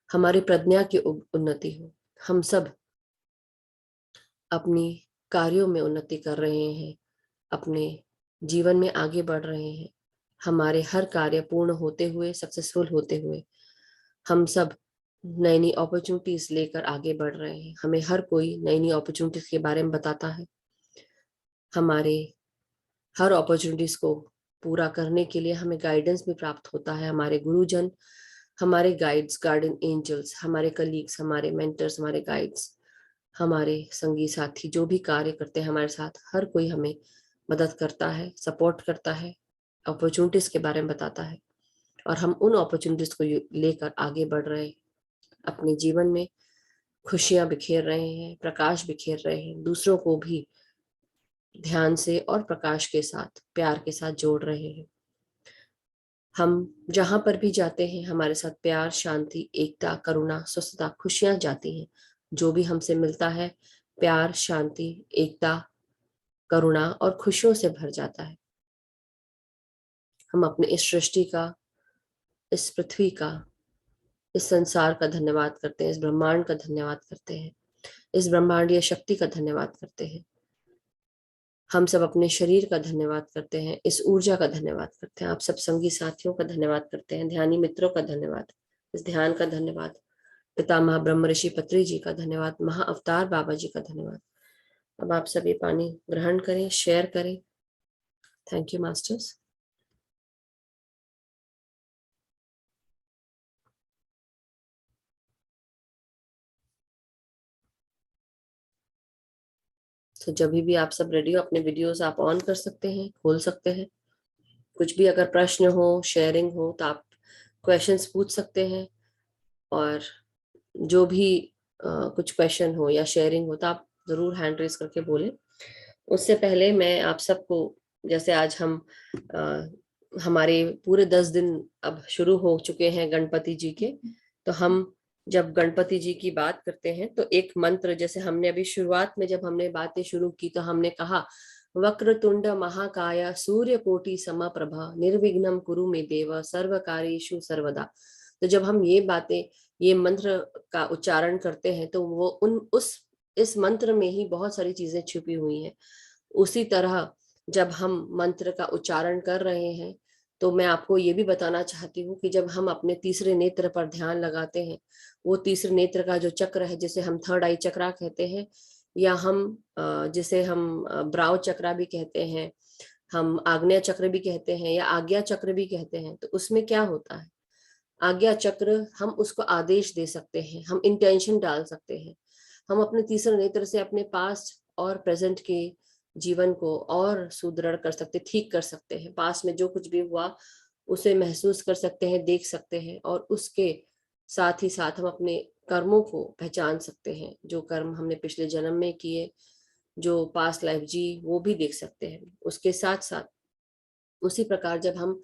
हमारी प्रज्ञा की उन्नति हो। हम सब अपनी कार्यों में उन्नति कर रहे हैं, अपने जीवन में आगे बढ़ रहे हैं। हमारे हर कार्य पूर्ण होते हुए, सक्सेसफुल होते हुए हम सब नई नई अपॉर्चुनिटीज लेकर आगे बढ़ रहे हैं। हमें हर कोई नई नई अपॉर्चुनिटीज के बारे में बताता है। हमारे हर अपॉर्चुनिटीज को पूरा करने के लिए हमें गाइडेंस भी प्राप्त होता है। हमारे गुरुजन, हमारे गाइड्स, गार्डन एंजल्स, हमारे कलीग्स, हमारे मेंटर्स, हमारे गाइड्स, हमारे संगी साथी जो भी कार्य करते हैं हमारे साथ, हर कोई हमें मदद करता है, सपोर्ट करता है, अपॉर्चुनिटीज के बारे में बताता है और हम उन अपॉर्चुनिटीज को लेकर आगे बढ़ रहे हैं। अपने जीवन में खुशियां बिखेर रहे हैं, प्रकाश बिखेर रहे हैं, दूसरों को भी ध्यान से और प्रकाश के साथ, प्यार के साथ जोड़ रहे हैं। हम जहां पर भी जाते हैं हमारे साथ प्यार, शांति, एकता, करुणा, स्वस्थता, खुशियां जाती हैं। जो भी हमसे मिलता है प्यार, शांति, एकता, करुणा और खुशियों से भर जाता है। हम अपने इस सृष्टि का, इस पृथ्वी का, इस संसार का धन्यवाद करते हैं, इस ब्रह्मांड का धन्यवाद करते हैं, इस ब्रह्मांडीय शक्ति का धन्यवाद करते हैं। हम सब अपने शरीर का धन्यवाद करते हैं, इस ऊर्जा का धन्यवाद करते हैं। आप सब संगी साथियों का धन्यवाद करते हैं, ध्यानी मित्रों का धन्यवाद, इस ध्यान का धन्यवाद, पितामह ब्रह्म ऋषि पत्री जी का धन्यवाद, महा अवतार बाबा जी का धन्यवाद। अब आप सब ये पानी ग्रहण करें, शेयर करें। Thank you masters. तो जब भी आप सब रेडी हो अपने वीडियोस आप ऑन कर सकते हैं, खोल सकते हैं। कुछ भी अगर प्रश्न हो, शेयरिंग हो तो आप क्वेश्चंस पूछ सकते हैं और जो भी कुछ क्वेश्चन हो या शेयरिंग हो तो आप जरूर हैंड रेस करके बोलें। उससे पहले मैं आप सबको, जैसे आज हम हमारे पूरे 10 दिन अब शुरू हो चुके हैं गणपति जी के, तो हम जब गणपति जी की बात करते हैं तो एक मंत्र, जैसे हमने अभी शुरुआत में जब हमने बातें शुरू की तो हमने कहा वक्रतुंड महाकाय सूर्य कोटि समप्रभा निर्विघ्नं कुरु मे देव सर्व कार्येषु सर्वदा। तो जब हम ये बातें, ये मंत्र का उच्चारण करते हैं तो वो इस मंत्र में ही बहुत सारी चीजें छुपी हुई हैं। उसी तरह जब हम मंत्र का उच्चारण कर रहे हैं तो मैं आपको ये भी बताना चाहती हूँ कि जब हम अपने तीसरे नेत्र पर ध्यान लगाते हैं, वो तीसरे नेत्र का जो चक्र है जिसे हम थर्ड आई चक्रा कहते हैं, या हम जिसे हम ब्राउ चक्रा भी कहते हैं, हम आग्नेय चक्र भी कहते हैं या आज्ञा चक्र भी कहते हैं, तो उसमें क्या होता है? आज्ञा चक्र हम उसको आदेश दे सकते हैं, हम इंटेंशन डाल सकते हैं, हम अपने तीसरे नेत्र से अपने पास्ट और प्रेजेंट के जीवन को और सुदृढ़ कर सकते, ठीक कर सकते हैं। पास्ट में जो कुछ भी हुआ उसे महसूस कर सकते हैं, देख सकते हैं, और उसके साथ ही साथ हम अपने कर्मों को पहचान सकते हैं, जो कर्म हमने पिछले जन्म में किए, जो पास्ट लाइफ जी, वो भी देख सकते हैं। उसके साथ साथ उसी प्रकार जब हम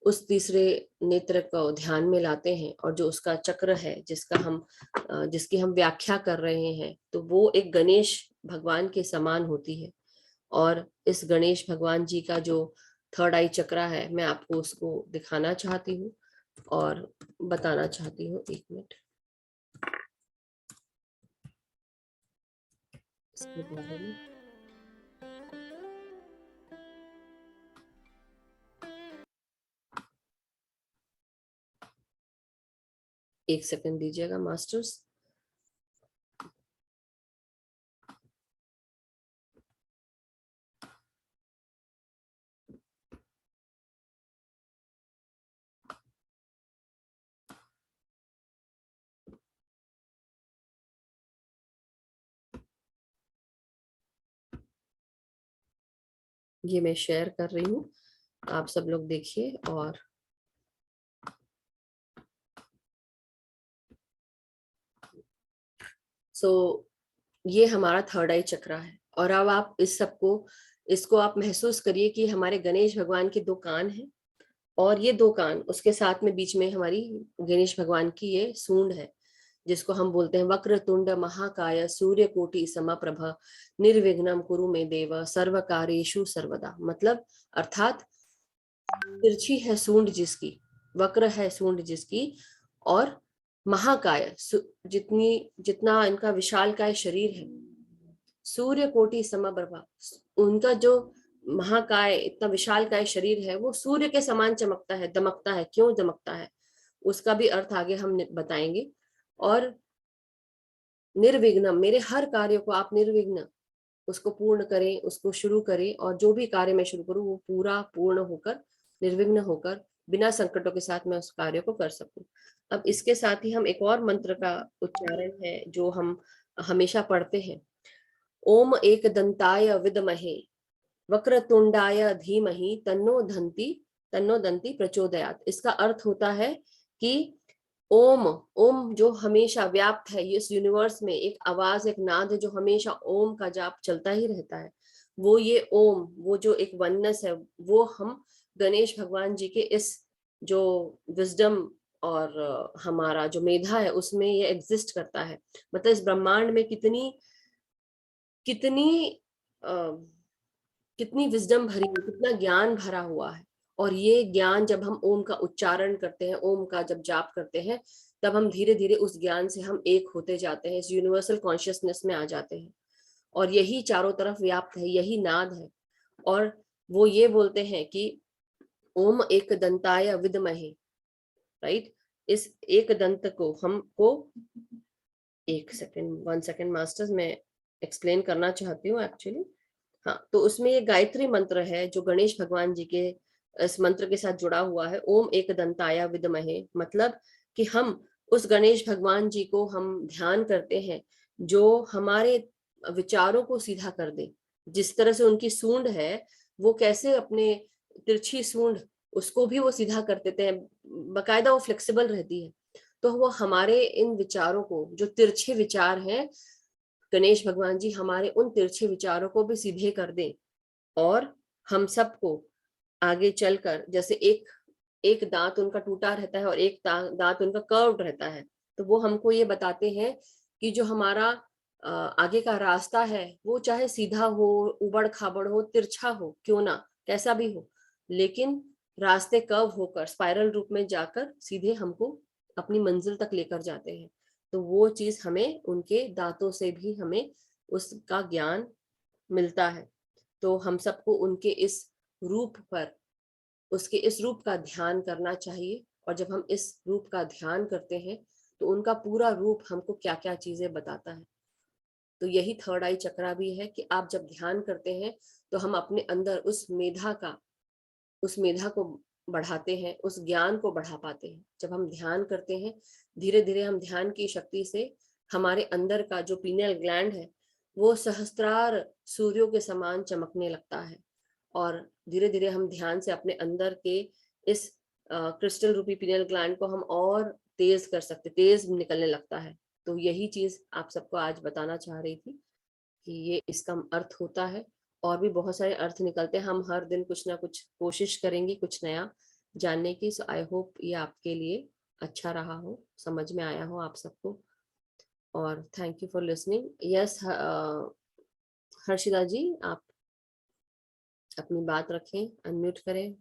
उस तीसरे नेत्र को ध्यान में लाते हैं और जो उसका चक्र है जिसकी हम व्याख्या कर रहे हैं, तो वो एक गणेश भगवान के समान होती है। और इस गणेश भगवान जी का जो थर्ड आई चक्रा है, मैं आपको उसको दिखाना चाहती हूँ और बताना चाहती हूँ। एक मिनट, इसके बारे में एक सेकंड दीजिएगा मास्टर्स। ये मैं शेयर कर रही हूँ, आप सब लोग देखिए। और ये हमारा थर्ड आई चक्रा है। और अब आप इसको आप महसूस करिए कि हमारे गणेश भगवान के दो कान हैं, और ये दो कान, उसके साथ में बीच में हमारी गणेश भगवान की ये सूंड है, जिसको हम बोलते हैं वक्रतुंड महाकाय सूर्यकोटि समप्रभ निर्विघ्नं कुरु मे देव सर्व कार्येषु सर्वदा। मतलब अर्थात तिरछी है सूंड जिसकी, वक्र है सूंड जिसकी, और महाकाय जितना इनका विशालकाय शरीर है, सूर्य कोटि समप्रभा, उनका जो महाकाय इतना विशालकाय शरीर है वो सूर्य के समान चमकता है, दमकता है। क्यों दमकता है उसका भी अर्थ आगे हम बताएंगे। और निर्विघ्न, मेरे हर कार्य को आप निर्विघ्न उसको पूर्ण करें, उसको शुरू करें, और जो भी कार्य मैं शुरू करूं वो पूरा पूर्ण होकर, निर्विघ्न होकर, बिना संकटों के साथ मैं उस कार्य को कर सकूं। अब इसके साथ ही हम एक और मंत्र का उच्चारण है जो हम हमेशा पढ़ते हैं। ओम एक दंताय विद्महे वक्रतुंडाय धीमहि तन्नो दंती प्रचोदयात। इसका अर्थ होता है कि ओम, ओम जो हमेशा व्याप्त है इस यूनिवर्स में, एक आवाज, एक नाद है जो हमेशा ओम का जाप चलता ही रहता है। वो ये ओम, वो जो एक वननेस है, वो हम गणेश भगवान जी के इस जो विजडम और हमारा जो मेधा है उसमें ये एग्जिस्ट करता है। मतलब इस ब्रह्मांड में कितनी कितनी कितनी विजडम भरी है, कितना ज्ञान भरा हुआ है। और ये ज्ञान जब हम ओम का उच्चारण करते हैं, ओम का जब जाप करते हैं, तब हम धीरे धीरे उस ज्ञान से हम एक होते जाते हैं, इस यूनिवर्सल कॉन्शियसनेस में आ जाते हैं। और यही चारों तरफ व्याप्त है, यही नाद है। और वो ये बोलते हैं कि ओम एक दंताय विद्महे, राइट। इस एक दंत को हमको, एक सेकेंड, 1 सेकेंड मास्टर्स, मैं एक्सप्लेन करना चाहती हूँ एक्चुअली। हाँ, तो उसमें ये गायत्री मंत्र है जो गणेश भगवान जी के इस मंत्र के साथ जुड़ा हुआ है। ओम एक दंताया विद्महे, मतलब कि हम उस गणेश भगवान जी को हम ध्यान करते हैं जो हमारे विचारों को सीधा कर दे। जिस तरह से उनकी सूंड है, वो कैसे अपने तिरछी सूंड उसको भी वो सीधा कर देते हैं, बकायदा वो फ्लेक्सिबल रहती है। तो वो हमारे इन विचारों को, जो तिरछे विचार हैं, गणेश भगवान जी हमारे उन तिरछे विचारों को भी सीधे कर दें, और हम सबको आगे चलकर, जैसे एक एक दांत उनका टूटा रहता है और एक दांत उनका कर्व्ड रहता है, तो वो हमको ये बताते हैं कि जो हमारा आगे का रास्ता है वो चाहे सीधा हो, उबड़ खाबड़ हो, तिरछा हो, क्यों ना कैसा भी हो, लेकिन रास्ते कर्व होकर स्पाइरल रूप में जाकर सीधे हमको अपनी मंजिल तक लेकर जाते हैं। तो वो चीज हमें उनके दांतों से भी हमें उसका ज्ञान मिलता है। तो हम सबको उनके इस रूप पर, उसके इस रूप का ध्यान करना चाहिए। और जब हम इस रूप का ध्यान करते हैं तो उनका पूरा रूप हमको क्या क्या चीजें बताता है। तो यही थर्ड आई चक्रा भी है कि आप जब ध्यान करते हैं तो हम अपने अंदर उस मेधा को बढ़ाते हैं, उस ज्ञान को बढ़ा पाते हैं। जब हम ध्यान करते हैं, धीरे धीरे हम ध्यान की शक्ति से हमारे अंदर का जो पीनियल ग्लैंड है वो सहस्त्रार सूर्यों के समान चमकने लगता है। और धीरे धीरे हम ध्यान से अपने अंदर के इस क्रिस्टल रूपी पीनियल ग्लैंड को हम और तेज कर सकते, तेज निकलने लगता है। तो यही चीज आप सबको आज बताना चाह रही थी कि ये इसका अर्थ होता है। और भी बहुत सारे अर्थ निकलते हैं, हम हर दिन कुछ ना कुछ कोशिश करेंगे कुछ नया जानने की। सो आई होप ये आपके लिए अच्छा रहा हो, समझ में आया हो आप सबको। और thank you for listening. Yes Harshita ji, आप अपनी बात रखें, अनम्यूट करें।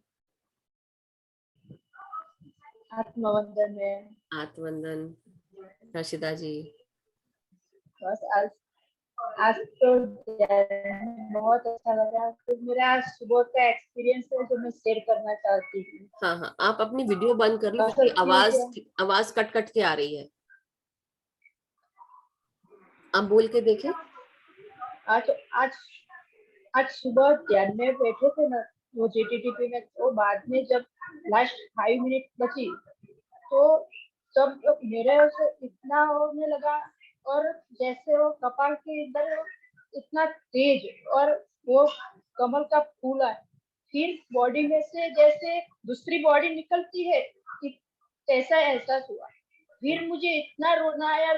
आत्मवंदन है। आत्मवंदन हर्षिता जी। बस आज तो बहुत अच्छा लगा। तो मेरा आज सुबह का एक्सपीरियंस है जो मैं शेयर करना चाहती हूँ। हाँ हाँ, आप अपनी वीडियो बंद कर लो क्योंकि आवाज कट कट के आ रही है। आप बोल के देखें। आज आज आज सुबह ध्यान में बैठे थे ना, वो जीटीटीपी में, तो बाद में जब लास्ट 5 मिनट बची तो सब मेरे से इतना होने लगा, और जैसे वो कपाल के इधर इतना तेज, और वो कमल का फूल है, फिर बॉडी में से जैसे दूसरी बॉडी निकलती है, ऐसा एहसास हुआ। फिर मुझे इतना रोना आया,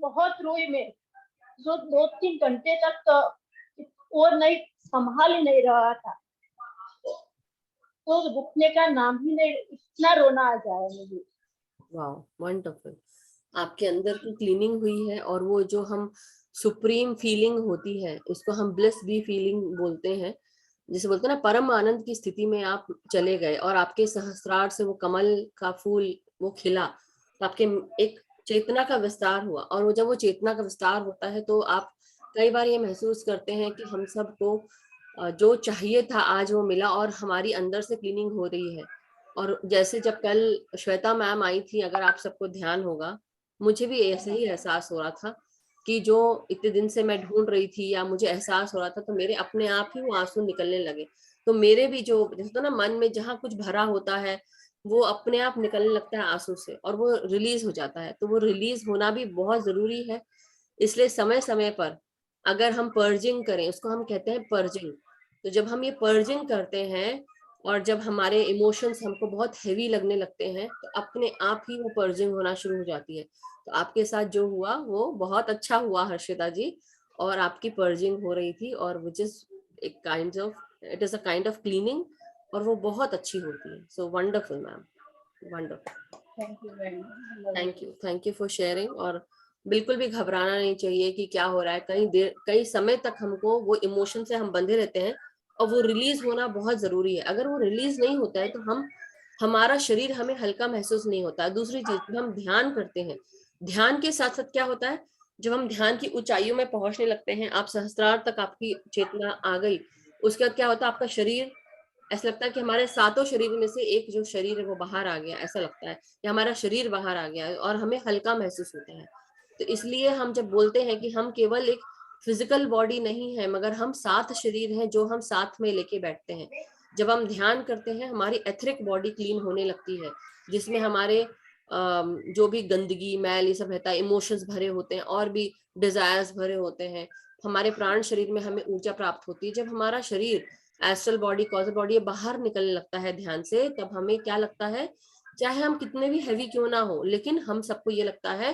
बहुत रोई मैं। जो 2-3 घंटे तक तो वो नहीं संभाल ही नहीं रहा था, तो रुकने का नाम ही नहीं, इतना रोना आ जाए मुझे। वाह, वंडरफुल। आपके अंदर की क्लीनिंग हुई है और वो जो हम सुप्रीम फीलिंग होती है, इसको हम ब्लिस बी फीलिंग बोलते हैं। जिसे बोलते हैं ना, परम आनंद की स्थिति में आप चले गए और आपके सहस्त्रार से वो कमल का फूल वो खिला, तो आपके एक चेतना का विस्तार हुआ। और वो जब वो चेतना का विस्तार होता है तो आप कई बार ये महसूस करते हैं कि हम सबको जो चाहिए था आज वो मिला और हमारी अंदर से क्लीनिंग हो रही है। और जैसे जब कल श्वेता मैम आई थी, अगर आप सबको ध्यान होगा, मुझे भी ऐसे ही एहसास हो रहा था कि जो इतने दिन से मैं ढूंढ रही थी या मुझे एहसास हो रहा था, तो मेरे अपने आप ही वो आंसू निकलने लगे। तो मेरे भी जो जैसे ना मन में जहाँ कुछ भरा होता है वो अपने आप निकलने लगता है आंसू से और वो रिलीज हो जाता है। तो वो रिलीज होना भी बहुत जरूरी है। इसलिए समय समय पर अगर हम पर्जिंग करें, उसको हम कहते हैं पर्जिंग। तो जब हम ये पर्जिंग करते हैं और जब हमारे इमोशंस हमको बहुत हैवी लगने लगते हैं तो अपने आप ही वो पर्जिंग होना शुरू हो जाती है। तो आपके साथ जो हुआ वो बहुत अच्छा हुआ हर्षिता जी, और आपकी पर्जिंग हो रही थी और विच इज एक kind of, it is a kind of cleaning, और वो बहुत अच्छी होती है। So wonderful ma'am, wonderful. Thank you very much. Thank you for sharing. और बिल्कुल भी घबराना नहीं चाहिए कि क्या हो रहा है। कई देर, कई समय तक हमको वो इमोशन से हम बंधे रहते हैं और वो रिलीज होना बहुत जरूरी है। अगर वो रिलीज नहीं होता है तो हमारा शरीर हमें हल्का महसूस नहीं होता है। दूसरी चीज, जब हम ध्यान करते हैं, ध्यान के साथ साथ क्या होता है, जब हम ध्यान की ऊंचाइयों में पहुंचने लगते हैं, आप सहस्त्रार तक आपकी चेतना आ गई, उसके बाद क्या होता है, आपका शरीर, ऐसा लगता है कि हमारे सातों शरीर में से एक जो शरीर है वो बाहर आ गया, ऐसा लगता है कि हमारा शरीर बाहर आ गया है और हमें हल्का महसूस होता है। तो इसलिए हम जब बोलते हैं कि हम केवल एक फिजिकल बॉडी नहीं है, मगर हम 7 शरीर हैं जो हम साथ में लेके बैठते हैं। जब हम ध्यान करते हैं, हमारी एथरिक बॉडी क्लीन होने लगती है, जिसमें हमारे जो भी गंदगी मैल ये सब रहता है, इमोशंस भरे होते हैं और भी डिजायर्स भरे होते हैं। हमारे प्राण शरीर में हमें ऊर्जा प्राप्त होती है। जब हमारा शरीर एस्ट्रल बॉडी, कॉजल बॉडी, ये बाहर निकलने लगता है ध्यान से, तब हमें क्या लगता है, चाहे हम कितने भी हैवी क्यों ना हो, लेकिन हम सबको ये लगता है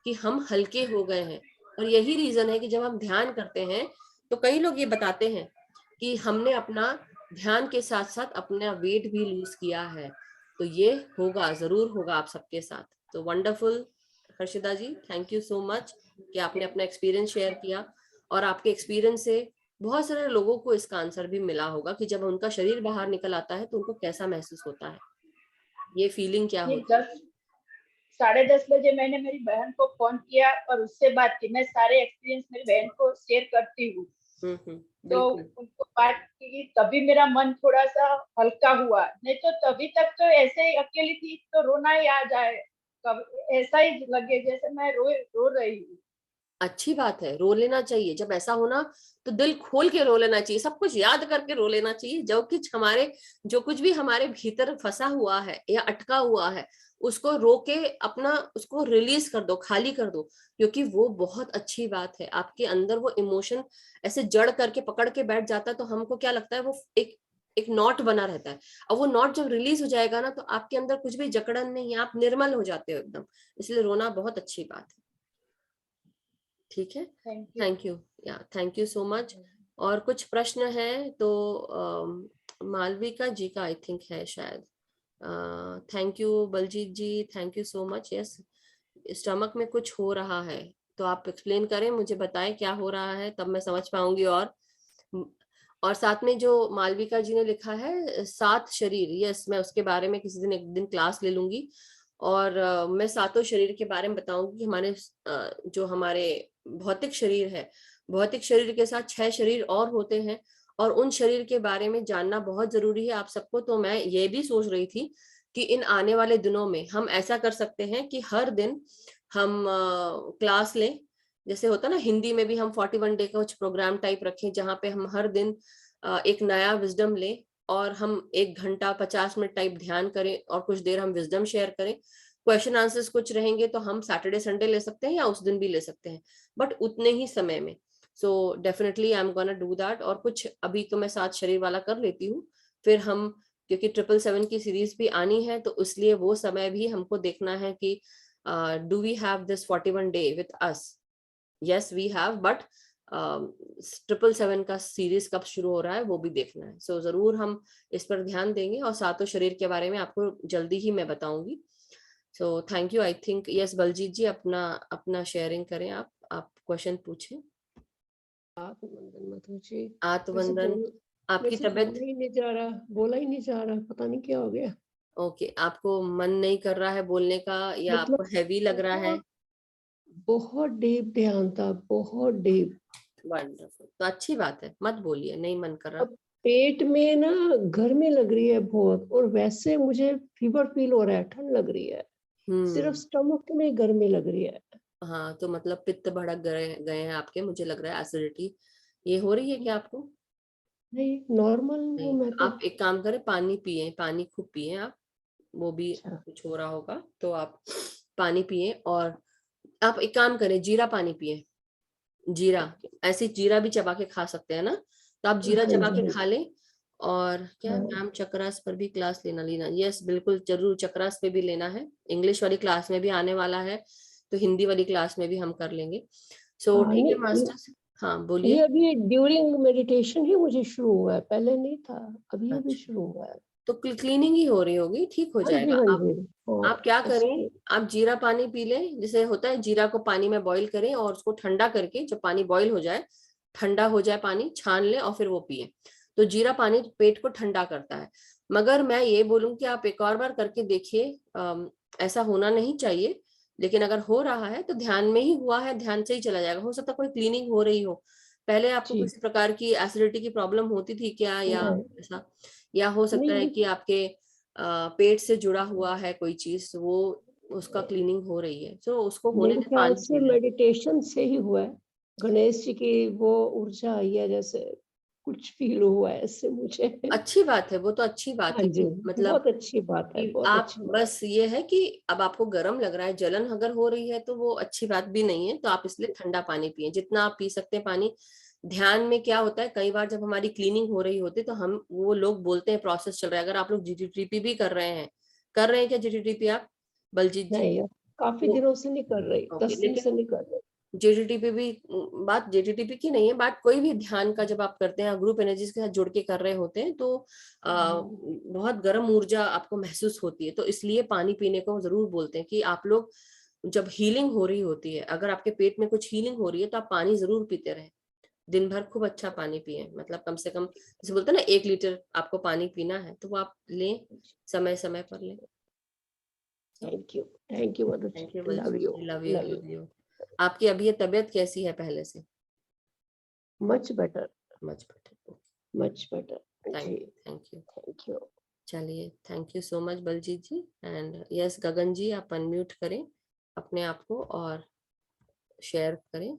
कि हम हल्के हो गए हैं। और यही रीजन है कि जब हम ध्यान करते हैं तो कई लोग ये बताते हैं कि हमने अपना ध्यान के साथ साथ अपना वेट भी लूज किया है। तो ये होगा, जरूर होगा आप सबके साथ। तो wonderful Harshita ji, thank you so much कि आपने अपना एक्सपीरियंस शेयर किया। और आपके एक्सपीरियंस से बहुत सारे लोगों को इसका आंसर भी मिला होगा कि जब उनका शरीर बाहर निकल आता है तो उनको कैसा महसूस होता है, ये फीलिंग क्या ये होती है। 10:30 बजे मैंने मेरी बहन को फोन किया और उससे बात की। मैं सारे एक्सपीरियंस मेरी बहन को शेयर करती हूँ। तो बिल्कुल। उनको बात की तभी मेरा मन थोड़ा सा हल्का हुआ, नहीं तो तभी तक तो ऐसे ही अकेली थी तो रोना ही आ जाए, कब ऐसा ही लगे जैसे मैं रो रही हूँ। अच्छी बात है, रो लेना चाहिए। जब ऐसा होना तो दिल खोल के रो लेना चाहिए, सब कुछ याद करके रो लेना चाहिए। जो कुछ भी हमारे भीतर फंसा हुआ है या अटका हुआ है, उसको रो के अपना उसको रिलीज कर दो, खाली कर दो। क्योंकि वो बहुत अच्छी बात है, आपके अंदर वो इमोशन ऐसे जड़ करके पकड़ के बैठ जाता है, तो हमको क्या लगता है वो एक एक नॉट बना रहता है। और वो नॉट जब रिलीज हो जाएगा ना, तो आपके अंदर कुछ भी जकड़न नहीं है, आप निर्मल हो जाते हो एकदम। इसलिए रोना बहुत अच्छी बात है। ठीक है, थैंक यू। Thank you. या थैंक यू सो मच। और कुछ प्रश्न है तो मालविका जी का आई थिंक है शायद। Thank you Baljeet ji, thank you so much. Yes, stomach में कुछ हो रहा है, तो आप एक्सप्लेन करें, मुझे बताएं क्या हो रहा है, तब मैं समझ पाऊंगी। और साथ में जो मालविका जी ने लिखा है 7 शरीर, यस, मैं उसके बारे में किसी दिन एक दिन क्लास ले लूंगी। और मैं 7 शरीर के बारे में बताऊंगी। हमारे जो हमारे भौतिक शरीर है, भौतिक शरीर के साथ 6 शरीर और होते हैं, और उन शरीर के बारे में जानना बहुत जरूरी है आप सबको। तो मैं ये भी सोच रही थी कि इन आने वाले दिनों में हम ऐसा कर सकते हैं कि हर दिन हम क्लास लें। जैसे होता ना, हिंदी में भी हम 41 डे का कुछ प्रोग्राम टाइप रखें, जहाँ पे हम हर दिन एक नया विजडम लें, और हम 1 घंटा 50 मिनट टाइप ध्यान करें, और कुछ देर हम विजडम शेयर करें। क्वेश्चन आंसर्स कुछ रहेंगे तो हम सैटरडे संडे ले सकते हैं, या उस दिन भी ले सकते हैं, बट उतने ही समय में। So definitely I am gonna do that. और कुछ अभी तो मैं 7 शरीर वाला कर लेती हूँ, फिर हम, क्योंकि 777 की सीरीज भी आनी है, तो इसलिए वो समय भी हमको देखना है कि do we have this 41 day with us. Yes we have, but 777 का सीरीज कब शुरू हो रहा है वो भी देखना है। सो जरूर हम इस पर ध्यान देंगे, और 7 शरीर के बारे में आपको जल्दी ही मैं बताऊंगी। So thank you. I think yes, Baljeet ji अपना अपना शेयरिंग करें। आप क्वेश्चन पूछें। आत्मवंदन मधु जी। आत्मवंदन। मेरे आपकी से तबीयत? बोला ही नहीं जा रहा, बोला ही नहीं जा रहा, पता नहीं क्या हो गया। ओके, आपको मन नहीं कर रहा है बोलने का, या मतलब आपको हैवी लग रहा है? बहुत डीप ध्यान था, बहुत डीप। वंडरफुल, तो अच्छी बात है, मत बोलिए नहीं मन कर रहा। अब पेट में ना गर्मी लग रही है बहुत, और वैसे मुझे फीवर फील हो रहा है, ठंड लग रही है। सिर्फ स्टमक में गर्मी लग रही है। हाँ, तो मतलब पित्त भड़क गए गए हैं आपके, मुझे लग रहा है एसिडिटी ये हो रही है क्या आपको? नहीं, नॉर्मल हूँ नहीं, मैं तो तो। आप एक काम करें, पानी पिए, पानी खूब पिए आप। वो भी अच्छा। कुछ हो रहा होगा, तो आप पानी पिए। और आप एक काम करें, जीरा पानी पिए। जीरा, ओके। ऐसे जीरा भी चबा के खा सकते हैं ना, तो आप जीरा हाँ चबा जी, के हाँ खा जी। लें। और क्या हाँ। मैम चक्रास पर भी क्लास लेना लेना? यस बिल्कुल, जरूर चक्रास पे भी लेना है। इंग्लिश वाली क्लास में भी आने वाला है, तो हिंदी वाली क्लास में भी हम कर लेंगे। सो हाँ, ठीक है नहीं, मास्टर्स। हाँ ये बोलिए। अभी ड्यूरिंग मेडिटेशन ही मुझे शुरू हुआ है, पहले नहीं था, अभी अच्छा, शुरू हुआ है। तो क्लीनिंग ही हो रही होगी, ठीक हो हाँ जी, जाएगा। हाँ आप जी। हाँ, आप क्या करें, इसलिए। आप जीरा पानी पी लें। जैसे होता है, जीरा को पानी में बॉईल करें, और उसको ठंडा करके, जब पानी बॉईल हो जाए, ठंडा हो जाए पानी, छान लें और फिर वो पिए। तो जीरा पानी पेट को ठंडा करता है। मगर मैं ये बोलूं कि आप एक और बार करके देखिए। ऐसा होना नहीं चाहिए, लेकिन अगर हो रहा है तो ध्यान में ही हुआ है, ध्यान से ही चला जाएगा। हो सकता है कोई क्लीनिंग हो रही हो। पहले आपको जी। किसी प्रकार की एसिडिटी की प्रॉब्लम होती थी क्या, या नहीं, ऐसा? या हो सकता है नहीं, कि आपके पेट से जुड़ा हुआ है कोई चीज, वो उसका क्लीनिंग हो रही है, तो उसको होने मेरे में ख्याल पानी से पी लें। मेडिटेशन से ही हुआ है। गणेश जी की वो ऊर्जा आई है, जैसे कुछ फील हुआ है ऐसे मुझे। अच्छी बात है, वो तो अच्छी बात हाँ है जी, कि मतलब बहुत अच्छी बात है, कि बहुत आप, अच्छी बात। बस ये है कि अब आपको गर्म लग रहा है, जलन अगर हो रही है, तो वो अच्छी बात भी नहीं है। तो आप इसलिए ठंडा पानी पिए, जितना आप पी सकते हैं पानी। ध्यान में क्या होता है, कई बार जब हमारी क्लीनिंग हो रही होती है, तो हम, वो लोग बोलते हैं प्रोसेस चल रहा है। अगर आप लोग जीटीटीपी भी कर रहे हैं क्या जीटीटीपी आप, बलजीत जी? नहीं, काफी वो दिनों से नहीं कर रही, ओके, 10 दिन लेकिन से नहीं कर रही। जेटीटीपी भी, बात जेटीटीपी की नहीं है, बात कोई भी ध्यान का जब आप करते हैं, ग्रुप एनर्जीज के साथ जुड़ के कर रहे होते हैं, तो बहुत गर्म ऊर्जा आपको महसूस होती है। तो इसलिए पानी पीने को जरूर बोलते हैं कि आप लोग, जब हीलिंग हो रही होती है, अगर आपके पेट में कुछ हीलिंग हो रही है, तो आप पानी जरूर पीते रहें। दिन भर खूब अच्छा पानी पिए, मतलब कम से कम, जैसे बोलते हैं ना, 1 लीटर आपको पानी पीना है, तो वो आप लें, समय समय पर लें। Thank you Madhu ji, thank you love you, love you. आपकी अभी ये तबीयत कैसी है पहले से? Much better much better. Thank you. चलिए, thank you so much Baljeet ji. And yes Gagan ji, आप अनम्यूट करें अपने आप को और शेयर करें।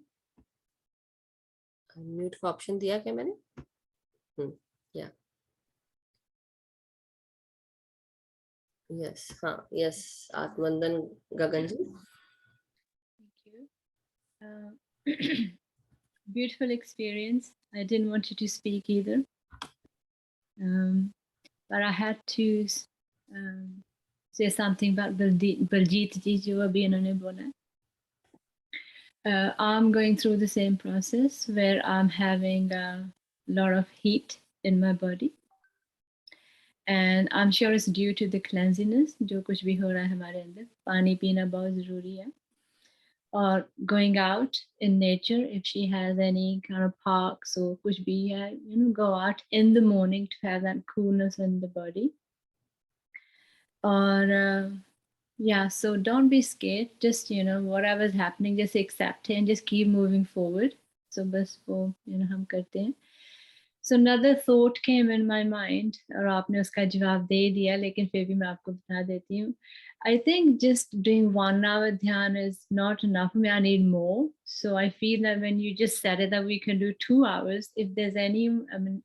अनम्यूट का ऑप्शन दिया क्या मैंने? या यस, हाँ यस, आत्मवंदन Gagan ji. Thank you. Beautiful experience. I didn't want you to speak either, but I had to say something about Baljeet ji, jo abhi inhone bola. I'm going through the same process where I'm having a lot of heat in my body. And I'm sure it's due to the cleanliness, जो कुछ भी हो रहा है हमारे अंदर, पानी पीना बहुत ज़रूरी है. Or going out in nature, if she has any kind of parks or kuch bhi hai, go out in the morning to have that coolness in the body. Or yeah, so don't be scared. Just whatever's happening, just accept it and just keep moving forward. So bas wo hum karte hain. So another thought came in my mind, और आपने उसका जवाब दे दिया, लेकिन फिर भी मैं आपको बता देती हूँ. I think just doing 1 hour dhyan is not enough for me. I need more. So I feel that when you just said it that we can do 2 hours, if there's any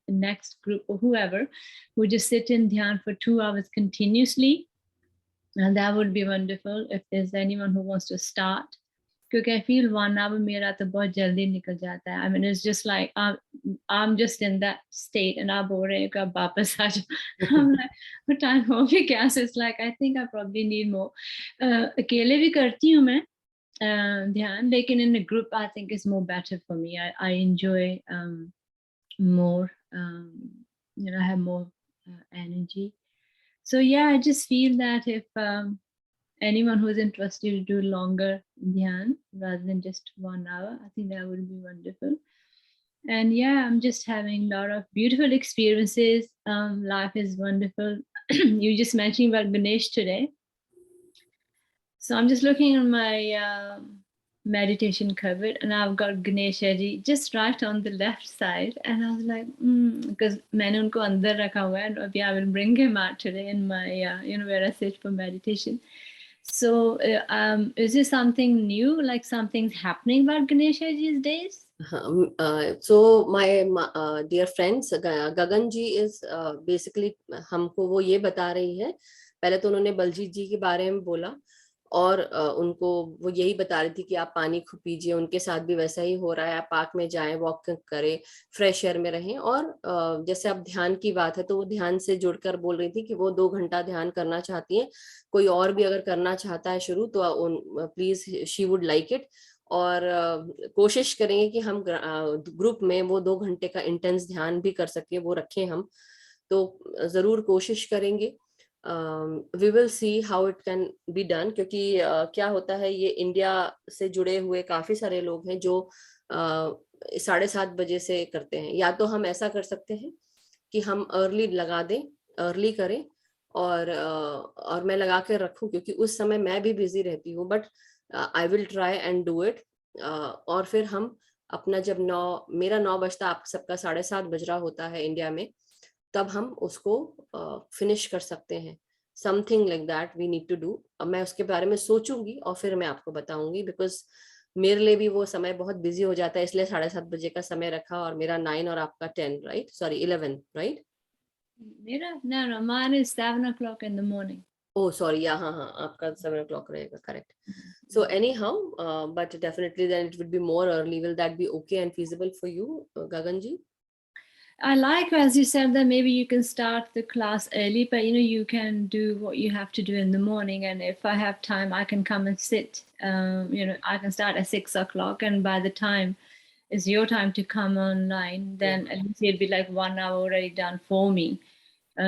next group or whoever who just sit in dhyan for 2 hours continuously, and that would be wonderful. If there's anyone who wants to start, because I feel 1 hour मेरा तो बहुत जल्दी निकल जाता है. I mean, it's just like I'm just in that state, and आप बोल रहे हैं कि आप वापस आ जाओ. I'm like, what time हो भी क्या? So it's like I think I probably need more. अकेले भी करती हूँ मैं ध्यान, लेकिन in a group I think is more better for me. I enjoy more. I have more energy. So yeah, I just feel that if anyone who is interested to do longer dhyan rather than just 1 hour, I think that would be wonderful. And yeah, I'm just having a lot of beautiful experiences. Life is wonderful. You just mentioned about Ganesh today. So I'm just looking on my meditation cupboard, and I've got Ganesha ji just right on the left side. And I was like, because मैंने उनको अंदर रखा हुआ है, and maybe I will bring him out today in my, where I sit for meditation. So is this something new, like something's happening about Ganesha these days? So my dear friends, Gagan ji is basically हमको वो ये बता रही है. पहले तो उन्होंने बलजीत जी के बारे में बोला, और उनको वो यही बता रही थी कि आप पानी खूब पीजिए. उनके साथ भी वैसा ही हो रहा है. आप पार्क में जाएं, वॉक करें, फ्रेश एयर में रहें. और जैसे अब ध्यान की बात है, तो वो ध्यान से जुड़कर बोल रही थी कि वो 2 घंटा ध्यान करना चाहती हैं. कोई और भी अगर करना चाहता है शुरू, तो please she would like it. और कोशिश करेंगे कि हम ग्रुप में वो 2 घंटे का इंटेंस ध्यान भी कर सके, वो रखें हम. तो जरूर कोशिश करेंगे. We will see how it can be done, क्योंकि क्या होता है, ये इंडिया से जुड़े हुए काफी सारे लोग हैं जो 7:30 बजे से करते हैं. या तो हम ऐसा कर सकते हैं कि हम अर्ली लगा दें, अर्ली करें, और मैं लगा कर रखूं, क्योंकि उस समय मैं भी बिजी रहती हूँ. But I will try and do it. और फिर हम अपना जब मेरा 9 बजता, आप सबका 7:30 बज रहा होता है इंडिया में, तब हम उसको फिनिश कर सकते हैं. Something like that we need to do. अब मैं उसके बारे में सोचूंगी और फिर मैं आपको बताऊंगी, बिकॉज मेरे लिए भी वो समय बहुत बिजी हो जाता है, इसलिए 7:30 बजे का समय रखा. और मेरा 9 और आपका 10, right? Sorry 11, right? No, mine is 7 o'clock in the morning. Oh, sorry. Yeah, हाँ, आपका 7 o'clock रहेगा, correct. So anyhow, but definitely then it would be more early. Will that be okay and feasible for you, Gagan ji? I like, as you said, that maybe you can start the class early, but you can do what you have to do in the morning. And if I have time, I can come and sit. I can start at 6 o'clock, and by the time it's your time to come online, then at least it'll be like 1 hour already done for me.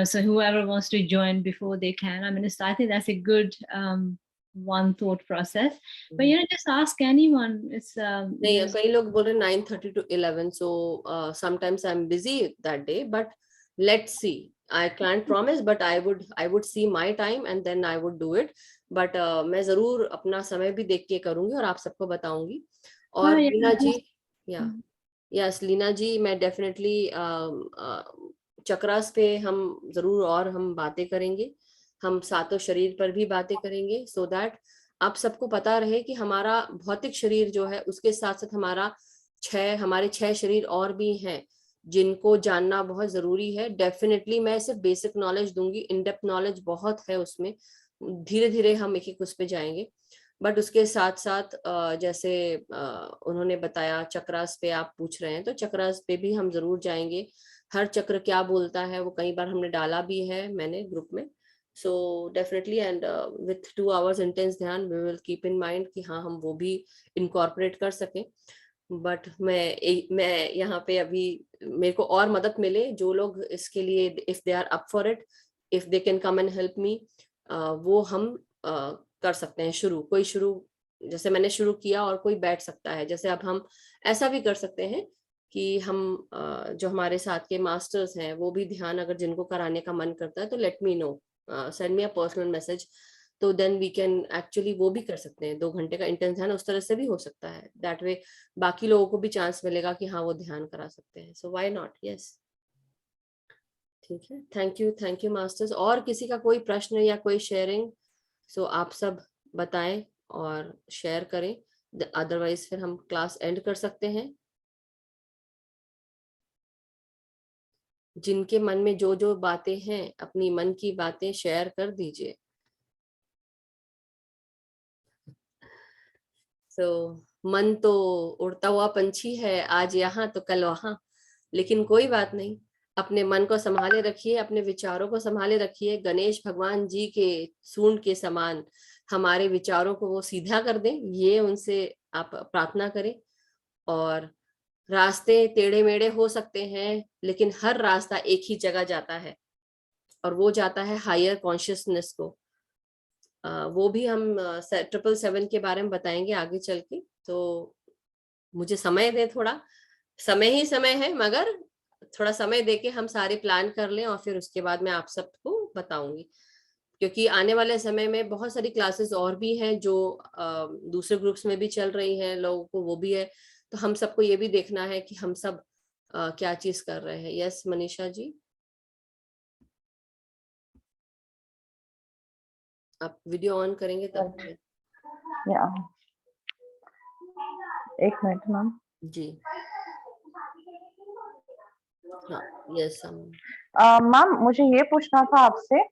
So whoever wants to join before they can, I think that's a good one thought process. But just ask anyone. It's नहीं, कई लोग बोल रहे 9:30 to 11. So sometimes I'm busy that day, but let's see. I can't promise, but I would see my time and then I would do it. But मैं जरूर अपना समय भी देख के करूंगी और आप सबको बताऊंगी. और हाँ, लीना जी, या हम्म, यस लीना जी, मैं डेफिनेटली चक्रास पे हम जरूर और हम बातें करेंगे. हम सातों शरीर पर भी बातें करेंगे, सो दैट आप सबको पता रहे कि हमारा भौतिक शरीर जो है उसके साथ साथ हमारे 6 शरीर और भी हैं जिनको जानना बहुत जरूरी है. डेफिनेटली मैं सिर्फ बेसिक नॉलेज दूंगी, इन डेप्थ नॉलेज बहुत है उसमें. धीरे धीरे हम एक एक उस पे जाएंगे. बट उसके साथ साथ जैसे उन्होंने बताया चक्रास पे आप पूछ रहे हैं, तो चक्रास पे भी हम जरूर जाएंगे. हर चक्र क्या बोलता है वो कई बार हमने डाला भी है, मैंने ग्रुप में. So definitely, and with 2 hours intense ध्यान we will keep in mind कि हाँ हम वो भी इनकॉर्पोरेट कर सकें. बट मैं यहाँ पे अभी मेरे को और मदद मिले, जो लोग इसके लिए if they are up for it, if they can come and help me, वो हम कर सकते हैं शुरू. जैसे मैंने शुरू किया और कोई बैठ सकता है. जैसे अब हम ऐसा भी कर सकते हैं कि हम जो हमारे साथ के मास्टर्स हैं वो भी ध्यान अगर जिनको कराने का मन करता है तो let me know, send me a personal message. तो देन वी कैन एक्चुअली वो भी कर सकते हैं, 2 घंटे का इंटेंस ध्यान उस तरह से भी हो सकता है. दैट वे बाकी लोगों को भी चांस मिलेगा कि हाँ वो ध्यान करा सकते हैं. So why not. यस, ठीक है. Thank you masters. और किसी का कोई प्रश्न या कोई शेयरिंग, सो आप सब बताएं और शेयर करें, अदरवाइज फिर हम क्लास एंड कर सकते हैं. जिनके मन में जो जो बातें हैं अपनी मन की बातें शेयर कर दीजिए. मन तो उड़ता हुआ पंछी है, आज यहाँ तो कल वहां. लेकिन कोई बात नहीं, अपने मन को संभाले रखिए, अपने विचारों को संभाले रखिए. गणेश भगवान जी के सूंड के समान हमारे विचारों को वो सीधा कर दें, ये उनसे आप प्रार्थना करें. और रास्ते टेढ़े मेढ़े हो सकते हैं, लेकिन हर रास्ता एक ही जगह जाता है और वो जाता है हायर कॉन्शियसनेस को. वो भी हम 777 के बारे में बताएंगे आगे चल के. तो मुझे समय दे, थोड़ा समय ही समय है, मगर थोड़ा समय देके हम सारे प्लान कर लें और फिर उसके बाद मैं आप सबको बताऊंगी. क्योंकि आने वाले समय में बहुत सारी क्लासेस और भी हैं जो दूसरे ग्रुप्स में भी चल रही हैं, लोगों को वो भी है. तो हम सबको ये भी देखना है कि हम सब क्या चीज कर रहे हैं. यस मनीषा जी, आप वीडियो ऑन करेंगे तब. या एक मिनट मैम जी हाँ. यस मैम, मुझे ये पूछना था आपसे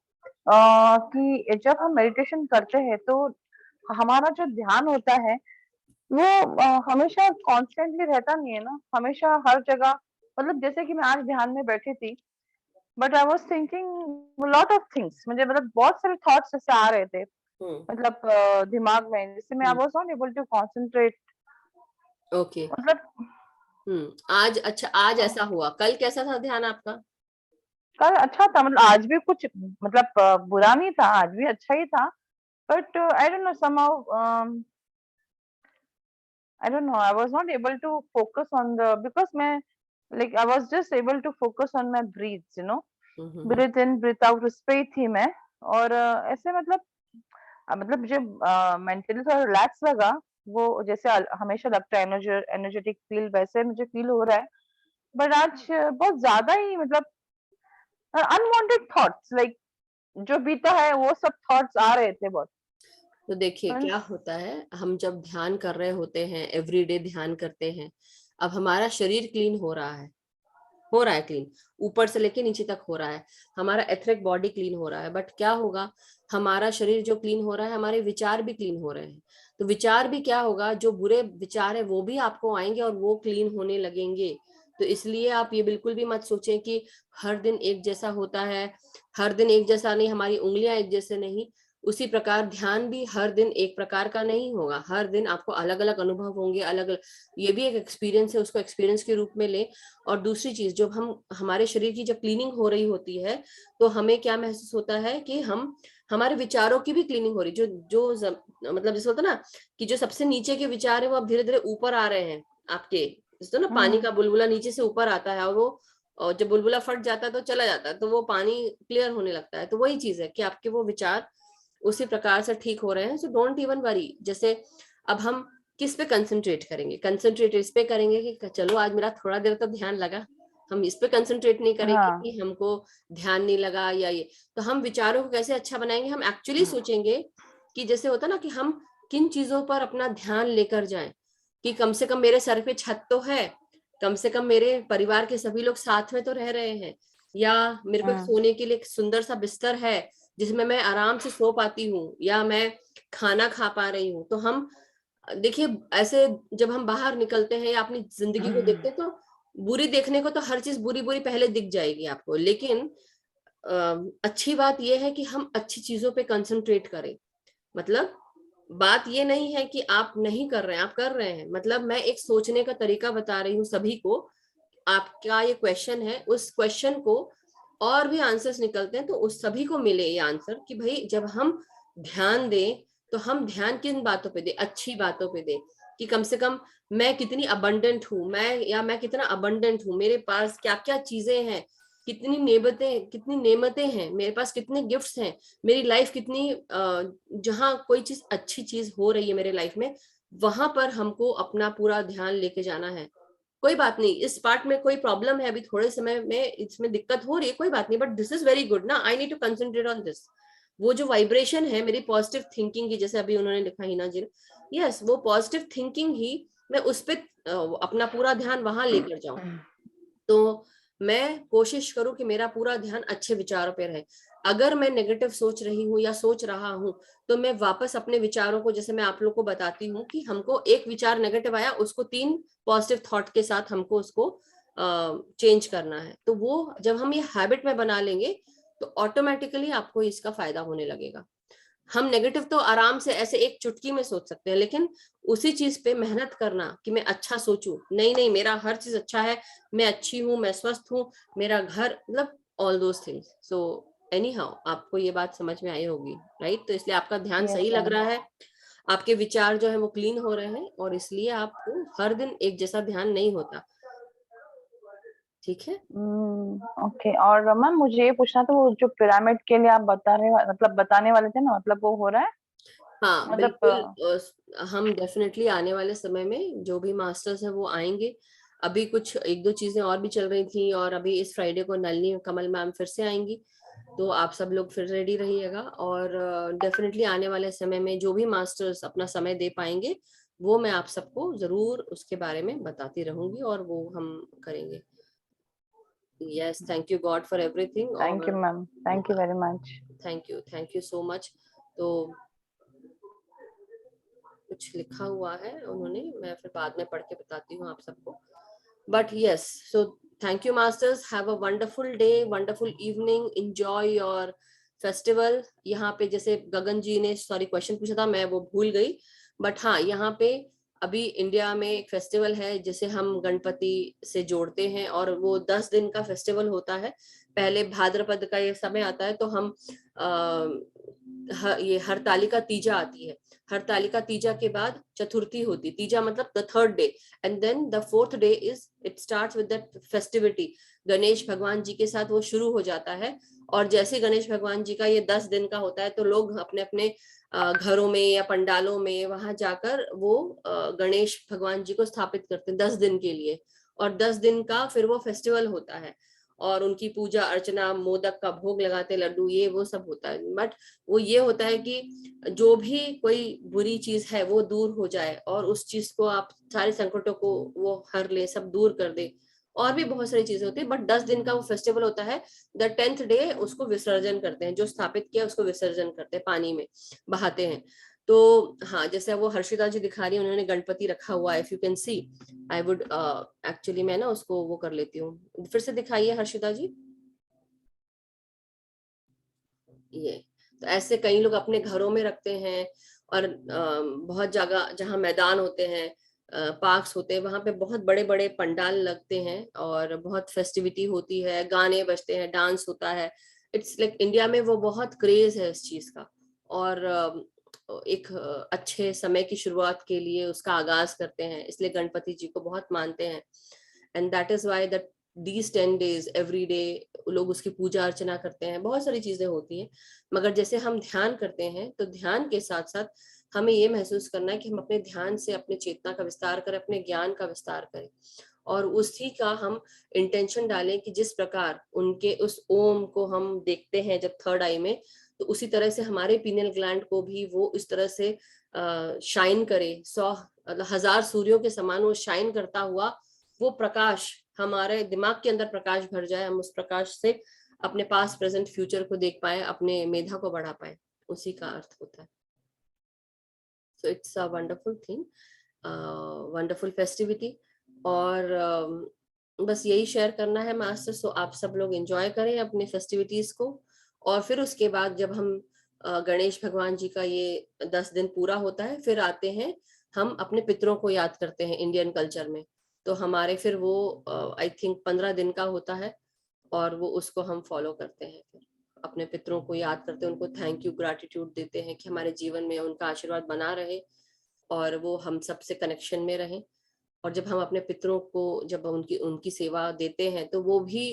कि जब हम मेडिटेशन करते हैं तो हमारा जो ध्यान होता है वो हमेशा कॉन्स्टेंटली रहता नहीं है ना, हमेशा हर जगह. मतलब जैसे कि मैं आज ध्यान में बैठी थी, but I was thinking lot of things. मुझे मतलब बहुत सारे थॉट्स ऐसे आ रहे थे, मतलब दिमाग में, जिससे मैं I was not able to concentrate. Okay. मतलब आज अच्छा, आज ऐसा हुआ. कल कैसा था ध्यान आपका? कल अच्छा था, मतलब आज भी कुछ मतलब बुरा नहीं था, आज भी अच्छा ही था. But I don't know, somehow I don't know, I was not able to focus on the, because मैं like I was just able to focus on my breaths, you know, breathe in breathe out, उस पे ही थी मैं. और ऐसे मतलब मुझे mentally थोड़ा रिलैक्स लगा. वो जैसे हमेशा लगता है एनर्जेटिक फील, वैसे मुझे फील हो रहा है. बट आज बहुत ज्यादा ही मतलब अनवांटेड थॉट्स, लाइक जो बीता है वो सब थॉट्स आ रहे थे बहुत. तो देखिए क्या होता है, हम जब ध्यान कर रहे होते हैं, एवरीडे ध्यान करते हैं, अब हमारा शरीर क्लीन हो रहा है क्लीन, ऊपर से लेके नीचे तक हो रहा है. हमारा एथरिक बॉडी क्लीन हो रहा है. बट क्या होगा, हमारा शरीर जो क्लीन हो रहा है, हमारे विचार भी क्लीन हो रहे हैं. तो विचार भी क्या होगा, जो बुरे विचार है वो भी आपको आएंगे और वो क्लीन होने लगेंगे. तो इसलिए आप ये बिल्कुल भी मत सोचें कि हर दिन एक जैसा होता है. हर दिन एक जैसा नहीं, हमारी उंगलियां एक जैसे नहीं. उसी प्रकार ध्यान भी हर दिन एक प्रकार का नहीं होगा. हर दिन आपको अलग अलग अनुभव होंगे, अलग अलग. ये भी एक एक्सपीरियंस है, उसको एक्सपीरियंस के रूप में ले. और दूसरी चीज, जब हमारे शरीर की जब क्लीनिंग हो रही होती है तो हमें क्या महसूस होता है कि हमारे विचारों की भी क्लीनिंग हो रही. मतलब जैसे होता है ना कि जो सबसे नीचे के विचार है वो अब धीरे धीरे ऊपर आ रहे हैं आपके. जैसे ना पानी का बुलबुला नीचे से ऊपर आता है और वो और जब बुलबुला फट जाता है तो चला जाता है, तो वो पानी क्लियर होने लगता है। तो वही चीज है कि आपके वो विचार उसी प्रकार से ठीक हो रहे हैं। So don't even worry. जैसे अब हम किस पे कंसंट्रेट करेंगे? कंसंट्रेट इस पे करेंगे कि चलो आज मेरा थोड़ा देर तो ध्यान लगा, हम इस पे कंसंट्रेट नहीं करेंगे हाँ कि हमको ध्यान नहीं लगा या ये। तो हम विचारों को कैसे अच्छा बनाएंगे? हम एक्चुअली सोचेंगे कि जैसे होता ना कि हम किन चीजों पर अपना ध्यान लेकर जाएं, कि कम से कम मेरे सर पे छत तो है, कम से कम मेरे परिवार के सभी लोग साथ में तो रह रहे हैं, या मेरे को एक सोने के लिए एक सुंदर सा बिस्तर है जिसमें मैं आराम से सो पाती हूँ, या मैं खाना खा पा रही हूँ। तो हम देखिए ऐसे जब हम बाहर निकलते हैं या अपनी जिंदगी को देखते हैं, तो बुरी देखने को तो हर चीज बुरी बुरी पहले दिख जाएगी आपको, लेकिन अच्छी बात यह है कि हम अच्छी चीजों पे कंसंट्रेट करें। मतलब बात ये नहीं है कि आप नहीं कर रहे हैं, आप कर रहे हैं। मतलब मैं एक सोचने का तरीका बता रही हूँ सभी को। आपका ये क्वेश्चन है, उस क्वेश्चन को और भी आंसर्स निकलते हैं, तो उस सभी को मिले ये आंसर कि भाई जब हम ध्यान दें तो हम ध्यान किन बातों पे दें? अच्छी बातों पे दें, कि कम से कम मैं कितनी अबंडेंट हूँ, मैं कितना अबंडेंट हूँ, मेरे पास क्या क्या चीजें हैं, कितनी नेमतें हैं मेरे पास, कितने गिफ्ट्स हैं, मेरी लाइफ कितनी जहाँ कोई चीज अच्छी चीज हो रही है मेरे लाइफ में, वहां पर हमको अपना पूरा ध्यान लेके जाना है। कोई बात नहीं, इस पार्ट में कोई प्रॉब्लम है, अभी थोड़े समय में इसमें दिक्कत हो रही है, कोई बात नहीं, but this is very good ना, I need to concentrate on this. वो जो वाइब्रेशन है मेरी पॉजिटिव थिंकिंग की, जैसे अभी उन्होंने लिखा हिना जी ने, यस वो पॉजिटिव थिंकिंग ही मैं उस पे अपना पूरा ध्यान वहां लेकर जाऊं। तो मैं कोशिश करूं कि मेरा पूरा ध्यान अच्छे विचारों पे रहे। अगर मैं नेगेटिव सोच रही हूँ या सोच रहा हूँ, तो मैं वापस अपने विचारों को, जैसे मैं आप लोग को बताती हूँ कि हमको एक विचार नेगेटिव आया, उसको 3 पॉजिटिव थॉट के साथ हमको उसको चेंज करना है। तो वो जब हम ये हैबिट में बना लेंगे तो ऑटोमेटिकली आपको इसका फायदा होने लगेगा। हम नेगेटिव तो आराम से ऐसे एक चुटकी में सोच सकते हैं, लेकिन उसी चीज पे मेहनत करना कि मैं अच्छा सोचूं, नहीं नहीं मेरा हर चीज अच्छा है, मैं अच्छी हूँ, मैं स्वस्थ हूँ, मेरा घर, मतलब all those things. So any how आपको ये बात समझ में आई होगी, राइट? तो इसलिए आपका ध्यान यस सही लग मैम रहा है, आपके विचार जो है वो क्लीन हो रहे हैं, और इसलिए आपको हर दिन एक जैसा ध्यान नहीं होता। ठीक है? ओके। और मैम मुझे ये पूछना था, वो जो पिरामिड के लिए आप मतलब बताने वाले थे ना, मतलब वो हो रहा है? हाँ मतलब बिल्कुल, हम डेफिनेटली आने वाले समय में जो भी मास्टर्स हैं वो आएंगे। अभी कुछ 1-2 चीजें और भी चल रही थी, और अभी इस फ्राइडे को नलिनी कमल मैम फिर से आएंगी, तो आप सब लोग फिर रेडी रहिएगा। और डेफिनेटली आने वाले समय में जो भी मास्टर्स अपना समय दे पाएंगे, वो मैं आप सबको जरूर उसके बारे में बताती रहूंगी, और वो हम करेंगे। Yes, thank you God for everything. Thank you और ma'am, thank you very much. Thank you so much. तो कुछ लिखा हुआ है उन्होंने, मैं फिर बाद में पढ़ के बताती हूँ आप सबको। But yes, so thank you masters, have a wonderful day, wonderful evening, enjoy your festival. यहाँ पे जैसे गगन जी ने सॉरी क्वेश्चन पूछा था, मैं वो भूल गई, बट हाँ यहाँ पे अभी इंडिया में एक फेस्टिवल है जिसे हम गणपति से जोड़ते हैं, और वो 10 दिन का फेस्टिवल होता है। पहले भाद्रपद का ये समय आता है, तो हम ये हरतालिका तीजा आती है, हरतालिका तीजा के बाद चतुर्थी होती, तीजा मतलब the 3rd day, and then the 4th day is it starts with that festivity. Ganesh भगवान जी के साथ वो शुरू हो जाता है। और जैसे गणेश भगवान जी का ये 10 दिन का होता है, तो लोग अपने अपने घरों में या पंडालों में वहां जाकर वो गणेश भगवान जी को स्थापित करते हैं 10 दिन के लिए, और 10 दिन का फिर वो फेस्टिवल होता है, और उनकी पूजा अर्चना, मोदक का भोग लगाते, लड्डू, ये वो सब होता है। बट वो ये होता है कि जो भी कोई बुरी चीज है वो दूर हो जाए, और उस चीज को आप सारे संकटों को वो हर ले, सब दूर कर दे। और भी बहुत सारी चीजें होती है, बट 10 दिन का वो फेस्टिवल होता है। द 10th डे उसको विसर्जन करते हैं, जो स्थापित किया उसको विसर्जन करते हैं, पानी में बहाते हैं। तो हाँ, जैसे वो हर्षिता जी दिखा रही है, उन्होंने गणपति रखा हुआ है, if you can see, I would actually मैं ना उसको वो कर लेती हूँ, फिर से दिखाइए हर्षिता जी। ये तो ऐसे कई लोग अपने घरों में रखते हैं, और बहुत जगह जहाँ मैदान होते हैं, पार्क्स होते हैं, वहां पे बहुत बड़े बड़े पंडाल लगते हैं, और बहुत फेस्टिविटी होती है, गाने बजते हैं, डांस होता है। इट्स लाइक इंडिया में वो बहुत क्रेज है इस चीज का, और एक अच्छे समय की शुरुआत के लिए उसका आगाज करते हैं, इसलिए गणपति जी को बहुत मानते हैं। And that is why that these 10 days every day लोग उसकी पूजा अर्चना करते हैं, बहुत सारी चीजें होती हैं, मगर जैसे हम ध्यान करते हैं तो ध्यान के साथ साथ हमें ये महसूस करना है कि हम अपने ध्यान से अपने चेतना का विस्तार करें, अपने ज्ञान का विस्तार करें, और उसी का हम इंटेंशन डालें कि जिस प्रकार उनके उस ओम को हम देखते हैं जब थर्ड आई में, तो उसी तरह से हमारे पीनियल ग्लैंड को भी वो इस तरह से शाइन करे, 100,000 सूर्यों के समान वो शाइन करता हुआ वो प्रकाश हमारे दिमाग के अंदर प्रकाश भर जाए, हम उस प्रकाश से अपने पास प्रेजेंट फ्यूचर को देख पाए, अपने मेधा को बढ़ा पाए, उसी का अर्थ होता है। So it's a wonderful thing, wonderful festivity. और बस यही शेयर करना है मास्टर। सो आप सब लोग एंजॉय करें अपने फेस्टिविटीज को, और फिर उसके बाद जब हम गणेश भगवान जी का ये 10 दिन पूरा होता है, फिर आते हैं हम अपने पितरों को याद करते हैं इंडियन कल्चर में, तो हमारे फिर वो आई थिंक 15 दिन का होता है, और वो उसको हम फॉलो करते हैं, फिर अपने पितरों को याद करते हैं, उनको थैंक यू ग्रैटिट्यूड देते हैं कि हमारे जीवन में उनका आशीर्वाद बना रहे और वो हम सबसे कनेक्शन में रहें। और जब हम अपने पितरों को जब उनकी सेवा देते हैं तो वो भी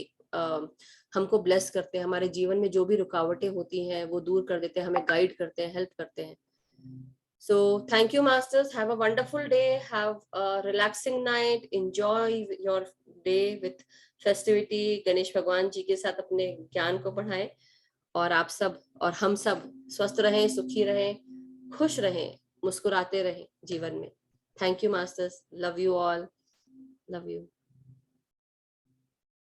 हमको ब्लेस करते हैं, हमारे जीवन में जो भी रुकावटें होती हैं वो दूर कर देते हैं, हमें गाइड करते हैं, हेल्प करते हैं। So thank you masters, have a wonderful day, have a relaxing night, enjoy your day with festivity, Ganesh भगवान जी के साथ अपने ज्ञान को बढ़ाएं, और आप सब और हम सब स्वस्थ रहें, सुखी रहें, खुश रहें, मुस्कुराते रहें जीवन में। Thank you masters, love you all, love you.